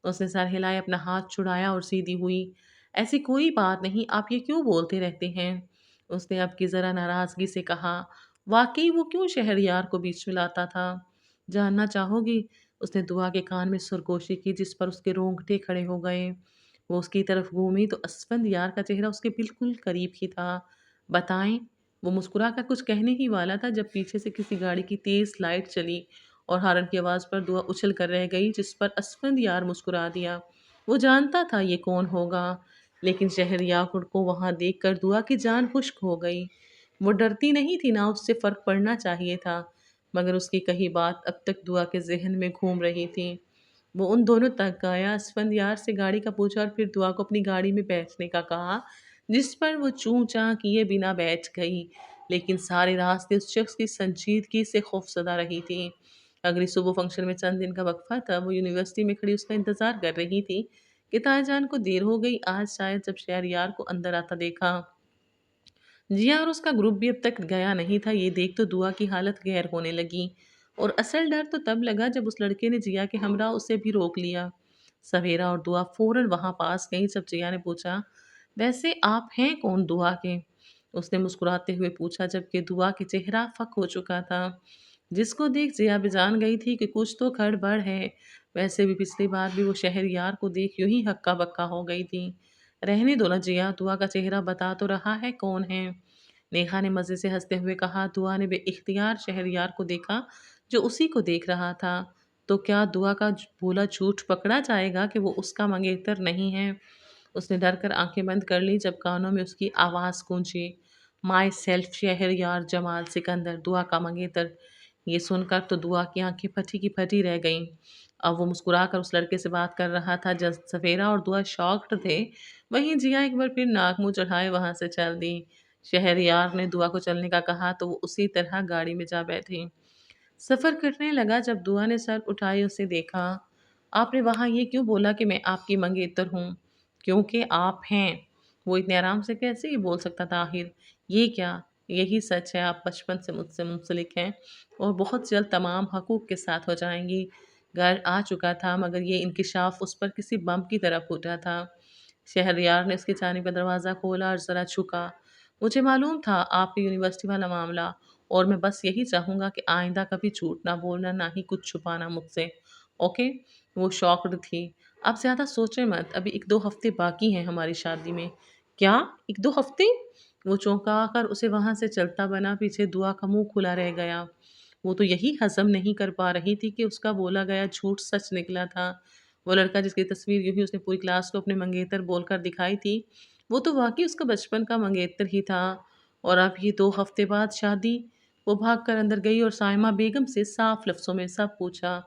उसने सर हिलाए, अपना हाथ छुड़ाया और सीधी हुई। ऐसी कोई बात नहीं, आप ये क्यों बोलते रहते हैं? उसने अब की जरा नाराजगी से कहा। वाकई वो क्यों शहरयार को बीच में लाता था? जानना चाहोगी? उसने दुआ के कान में सरगोशी की, जिस पर उसके रोंगटे खड़े हो गए। वो उसकी तरफ घूमी तो असफंद यार का चेहरा उसके बिल्कुल करीब ही था। बताएं। वो मुस्कुरा कर कुछ कहने ही वाला था जब पीछे से किसी गाड़ी की तेज लाइट चली और हॉर्न की आवाज़ पर दुआ उछल कर रह गई, जिस पर असफंद यार मुस्कुरा दिया। वो जानता था ये कौन होगा, लेकिन शहरयार को वहां देखकर दुआ की जान खुश्क हो गई। वो डरती नहीं थी ना, उससे फर्क पड़ना चाहिए था, मगर उसकी कही बात अब तक दुआ के जहन में घूम रही थी। वो उन दोनों तक गया, असफंदियार से गाड़ी का पूछा और फिर दुआ को अपनी गाड़ी में बैठने का कहा, जिस पर वो चूं चां किए बिना बैठ गई। लेकिन सारे रास्ते उस शख्स की संजीदगी से खौफजदा रही थी। अगली सुबह फंक्शन में चंद दिन का वक्फा था। वो यूनिवर्सिटी में खड़ी उसका इंतजार कर रही थी कि ताईजान को देर हो गई। आज शायद जब शहरयार को अंदर आता देखा। जिया और उसका ग्रुप भी अब तक गया नहीं था। ये देख तो दुआ की हालत गैर होने लगी, और असल डर तो तब लगा जब उस लड़के ने जिया के हमरा उसे भी रोक लिया। सवेरा और दुआ फौरन वहां पास गई जब जिया ने पूछा, वैसे आप हैं कौन दुआ के? उसने मुस्कुराते हुए पूछा, जबकि दुआ के चेहरा फक हो चुका था, जिसको देख जिया भी जान गई थी कि कुछ तो खड़बड़ है। वैसे भी पिछली बार भी वो शहरयार को देख यूं ही हक्का बक्का हो गई थी। रहने दो ना जिया, दुआ का चेहरा बता तो रहा है कौन है। नेहा ने मज़े से हंसते हुए कहा। दुआ ने बेइख्तियार शहरयार को देखा, जो उसी को देख रहा था। तो क्या दुआ का बोला झूठ पकड़ा जाएगा कि वो उसका मंगेतर नहीं है? उसने डर कर आंखें बंद कर ली जब कानों में उसकी आवाज़ गूंजी, माई सेल्फ शहरयार जमाल सिकंदर, दुआ का मंगेतर। ये सुनकर तो दुआ की आंखें फटी की फटी रह गईं। अब वो मुस्कुरा कर उस लड़के से बात कर रहा था। जब सफेरा और दुआ शॉक्ड थे, वहीं जिया एक बार फिर नाक मुंह चढ़ाए वहां से चल दी। शहरयार ने दुआ को चलने का कहा तो वो उसी तरह गाड़ी में जा बैठी। सफ़र करने लगा। जब दुआ ने सर उठाए उसे देखा। आपने वहाँ ये क्यों बोला कि मैं आपकी मंगेतर हूँ? क्योंकि आप हैं। वो इतने आराम से कैसे ये बोल सकता था आखिर? ये क्या? यही सच है, आप बचपन से मुझसे मुंसलिक हैं और बहुत जल्द तमाम हकूक़ के साथ हो जाएंगी। घर आ चुका था, मगर ये इंकिशाफ उस पर किसी बम की तरह फूटा था। शहरयार ने उसकी जानिब दरवाज़ा खोला और ज़रा झुका। मुझे मालूम था आपकी यूनिवर्सिटी वाला मामला, और मैं बस यही चाहूँगा कि आइंदा कभी झूठ ना बोलना, ना ही कुछ छुपाना मुझसे। ओके? वो शॉक्ड थी। आप ज़्यादा सोचें मत, अभी 1-2 हफ्ते बाकी हैं हमारी शादी में। क्या? 1-2 हफ्ते? वो चौंका कर उसे वहाँ से चलता बना। पीछे दुआ का मुँह खुला रह गया। वो तो यही हज़म नहीं कर पा रही थी कि उसका बोला गया झूठ सच निकला था। वो लड़का जिसकी तस्वीर यूँ ही उसने पूरी क्लास को अपने मंगेतर बोलकर दिखाई थी, वो तो वाक़ई उसका बचपन का मंगेतर ही था। और अब ये 2 हफ्ते बाद शादी? वो भाग कर अंदर गई और साइमा बेगम से साफ लफ्ज़ों में सब पूछा।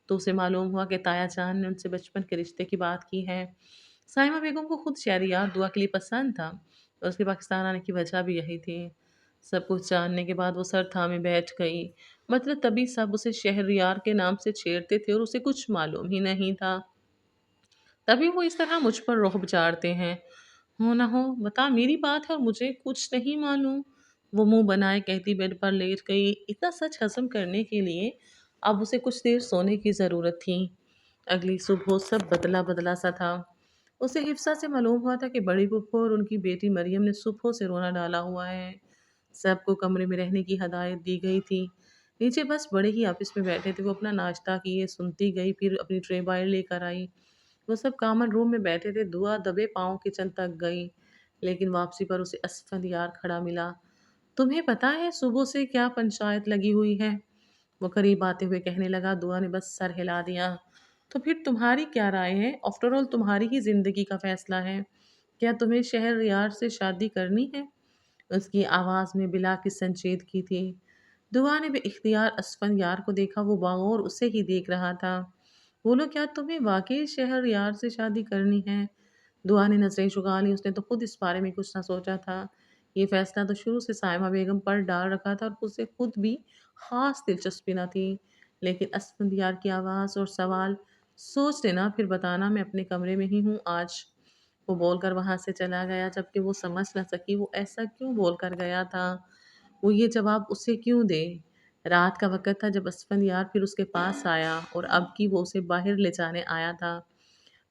तो उसे मालूम हुआ कि ताया जान ने उनसे बचपन के रिश्ते की बात की है। साइमा बेगम को खुद शहरयार दुआ के लिए पसंद था और उसके पाकिस्तान आने की वजह भी यही थी। सब कुछ जानने के बाद वो सर थामे बैठ गई। मतलब तभी सब उसे शहरयार के नाम से छेड़ते थे और उसे कुछ मालूम ही नहीं था। तभी वो इस तरह मुझ पर रोहब झाड़ते हैं। हो ना हो, बता मेरी बात है और मुझे कुछ नहीं मालूम। वो मुंह बनाए कहती बेड पर लेट गई। इतना सच हजम करने के लिए अब उसे कुछ देर सोने की ज़रूरत थी। अगली सुबह सब बदला बदला सा था। उसे हिफ्सा से मालूम हुआ था कि बड़ी फूफो और उनकी बेटी मरियम ने सुबह से रोना डाला हुआ है। सबको कमरे में रहने की हदायत दी गई थी। नीचे बस बड़े ही ऑफिस में बैठे थे। वो अपना नाश्ता किए सुनती गई, फिर अपनी ट्रे बाहर लेकर आई। वो सब कॉमन रूम में बैठे थे। दुआ दबे पाँव किचन तक गई, लेकिन वापसी पर उसे असफंद खड़ा मिला। तुम्हें पता है सुबह से क्या पंचायत लगी हुई है? वो करीब आते हुए कहने लगा। दुआ ने बस सर हिला दिया। तो फिर तुम्हारी क्या राय है? आफ्टर ऑल तुम्हारी ही जिंदगी का फैसला है। क्या तुम्हें शहर यार से शादी करनी है? उसकी आवाज़ में बिला की संजीद की थी। दुआ ने बेइख्तियार असफन यार को देखा। वो बागौर उसे ही देख रहा था। बोलो, क्या तुम्हें वाकई शहर यार से शादी करनी है? दुआ ने नजरें झुका ली। उसने तो खुद इस बारे में कुछ ना सोचा था। ये फैसला तो शुरू से साइमा बेगम पर डाल रखा था और उसे खुद भी खास दिलचस्पी न थी। लेकिन असफंदियार की आवाज़ और सवाल, सोच लेना फिर बताना, मैं अपने कमरे में ही हूँ आज। वो बोलकर वहां से चला गया, जबकि वो समझ न सकी वो ऐसा क्यों बोलकर गया था। वो ये जवाब उसे क्यों दे। रात का वक़्त था जब असफंदियार फिर उसके पास आया और अब की वो उसे बाहर ले जाने आया था।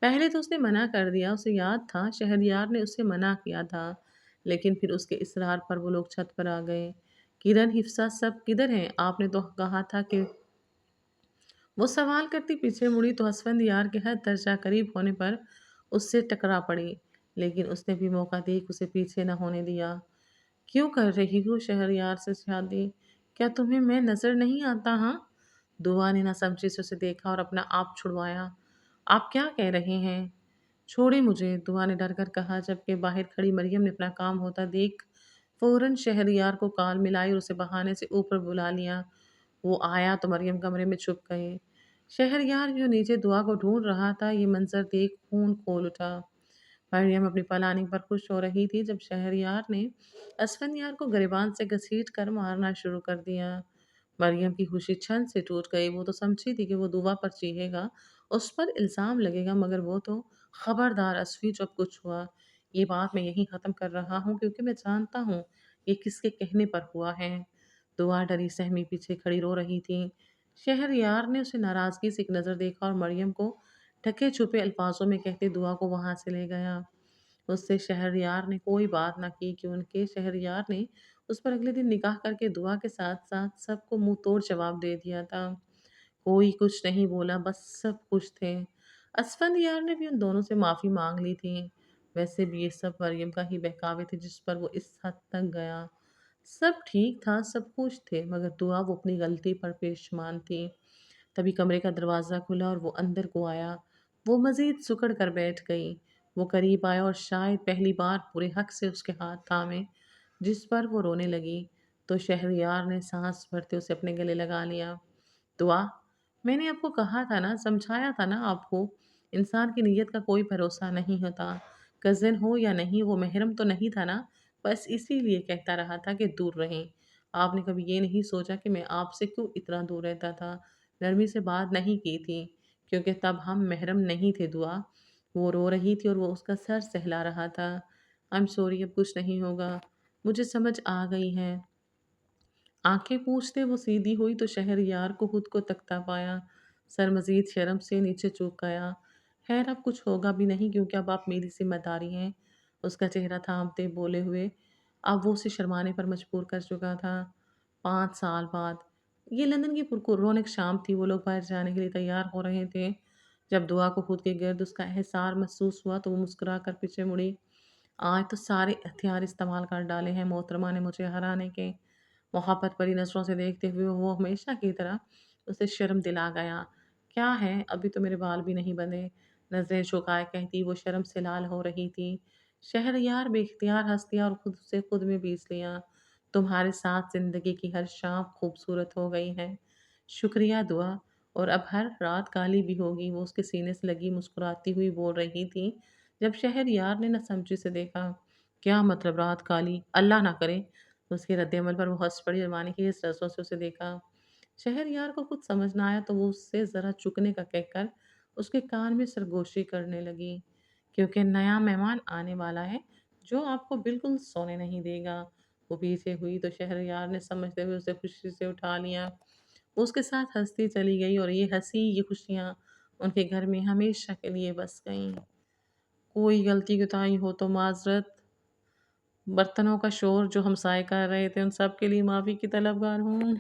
पहले तो उसने मना कर दिया। उसे याद था शहरयार ने उसे मना किया था, लेकिन फिर उसके इसरार पर वो लोग छत पर आ गए। किरण, हिफ्सा सब किधर हैं? आपने तो कहा था कि वो सवाल करती पीछे मुड़ी तो असफंदियार के हद दर्जा करीब होने पर उससे टकरा पड़ी, लेकिन उसने भी मौका देख उसे पीछे न होने दिया। क्यों कर रही हो शहरयार से शादी? क्या तुम्हें मैं नजर नहीं आता? हाँ। दुआ ने नासमझी से उसे देखा और अपना आप छुड़वाया। आप क्या कह रहे हैं? छोड़े मुझे, दुआ ने डर कर कहा, जबकि बाहर खड़ी मरियम ने अपना काम होता देख फौरन शहरयार को काल मिलाई और उसे बहाने से ऊपर बुला लिया। वो आया तो मरियम कमरे में छुप गए। शहरयार जो नीचे दुआ को ढूंढ रहा था, ये मंजर देख खून खोल उठा। मरियम अपनी प्लानिंग पर खुश हो रही थी जब शहरयार ने असफन को गिरबान से घसीट कर मारना शुरू कर दिया। मरियम की खुशी छन से टूट गई। वो तो समझी थी कि वो दुआ पर चीखेगा, उस पर इल्ज़ाम लगेगा, मगर वो तो खबरदार असफी जब कुछ हुआ। ये बात मैं यहीं ख़त्म कर रहा हूँ क्योंकि मैं जानता हूँ ये किसके कहने पर हुआ है। दुआ डरी सहमी पीछे खड़ी रो रही थी। शहरयार ने उसे नाराज़गी से एक नज़र देखा और मरियम को ढके छुपे अल्फाजों में कहते दुआ को वहाँ से ले गया। उससे शहरयार ने कोई बात ना की कि उनके शहरयार ने उस पर अगले दिन निकाह करके दुआ के साथ-साथ सबको मुँह तोड़ जवाब दे दिया था। कोई कुछ नहीं बोला, बस सब खुश थे। असफंदियार ने भी उन दोनों से माफ़ी माँग ली थी। वैसे भी ये सब मरियम का ही बहकावे थे जिस पर वो इस हद तक गया। सब ठीक था, सब खुश थे, मगर दुआ वो अपनी गलती पर पेशमान थी। तभी कमरे का दरवाज़ा खुला और वो अंदर को आया। वो मज़ीद सिकुड़ कर बैठ गई। वो करीब आया और शायद पहली बार पूरे हक से उसके हाथ थामे, जिस पर वो रोने लगी। तो शहरयार ने सांस भरते उसे अपने गले लगा लिया। दुआ, मैंने आपको कहा था ना, समझाया था ना आपको, इंसान की नीयत का कोई भरोसा नहीं होता। कज़न हो या नहीं, वो महरम तो नहीं था ना, बस इसीलिए कहता रहा था कि दूर रहें। आपने कभी ये नहीं सोचा कि मैं आपसे क्यों इतना दूर रहता था? नरमी से बात नहीं की थी, क्योंकि तब हम महरम नहीं थे। दुआ, वो रो रही थी और वो उसका सर सहला रहा था। आई एम सॉरी, अब कुछ नहीं होगा, मुझे समझ आ गई है। आंखें पूछते वो सीधी हुई तो शहरयार को खुद को तकता पाया। सर मजीद शर्म से नीचे झुक गया। खैर, अब कुछ होगा भी नहीं क्योंकि अब आप मेरी जिम्मेदारी हैं। उसका चेहरा थामते बोले हुए अब वो उसे शर्माने पर मजबूर कर चुका था। 5 साल बाद ये लंदन की पुररौनक शाम थी। वो लोग बाहर जाने के लिए तैयार हो रहे थे। जब दुआ को खुद के गिर्द उसका एहसार महसूस हुआ तो वो मुस्कुरा कर पीछे मुड़ी। आज तो सारे हथियार इस्तेमाल कर डाले हैं मोहतरमा ने मुझे हराने के। मोहब्बत भरी नज़रों से देखते हुए वो हमेशा की तरह उसे शर्म दिला गया। क्या है, अभी तो मेरे बाल भी नहीं बंधे। नज़रें झुकाए कहती वो शर्म से लाल हो रही थी। शहरयार बेख्तियार हंस दिया और खुद से खुद में बीस लिया। تمہارے ساتھ زندگی کی ہر شام خوبصورت ہو گئی ہے۔ شکریہ دعا۔ اور اب ہر رات کالی بھی ہوگی، وہ اس کے سینے سے لگی مسکراتی ہوئی بول رہی تھی۔ جب شہر یار نے نہ سمجھی سے دیکھا، کیا مطلب رات کالی؟ اللہ نہ کرے۔ اس کے رد عمل پر وہ ہنس پڑی اور مانے کی اس رسوں سے اسے دیکھا۔ شہر یار کو کچھ سمجھ نہ آیا تو وہ اس سے ذرا چکنے کا کہہ کر اس کے کان میں سرگوشی کرنے لگی، کیونکہ نیا مہمان آنے والا ہے جو آپ کو بالکل سونے نہیں دے گا۔ وہ پیچھے ہوئی تو شہریار نے سمجھتے ہوئے اسے خوشی سے اٹھا لیا۔ وہ اس کے ساتھ ہنستی چلی گئی اور یہ ہنسی، یہ خوشیاں ان کے گھر میں ہمیشہ کے لیے بس گئیں۔ کوئی غلطی کوتاہی ہو تو معذرت۔ برتنوں کا شور جو ہمسائے کر رہے تھے ان سب کے لیے معافی کی طلبگار ہوں۔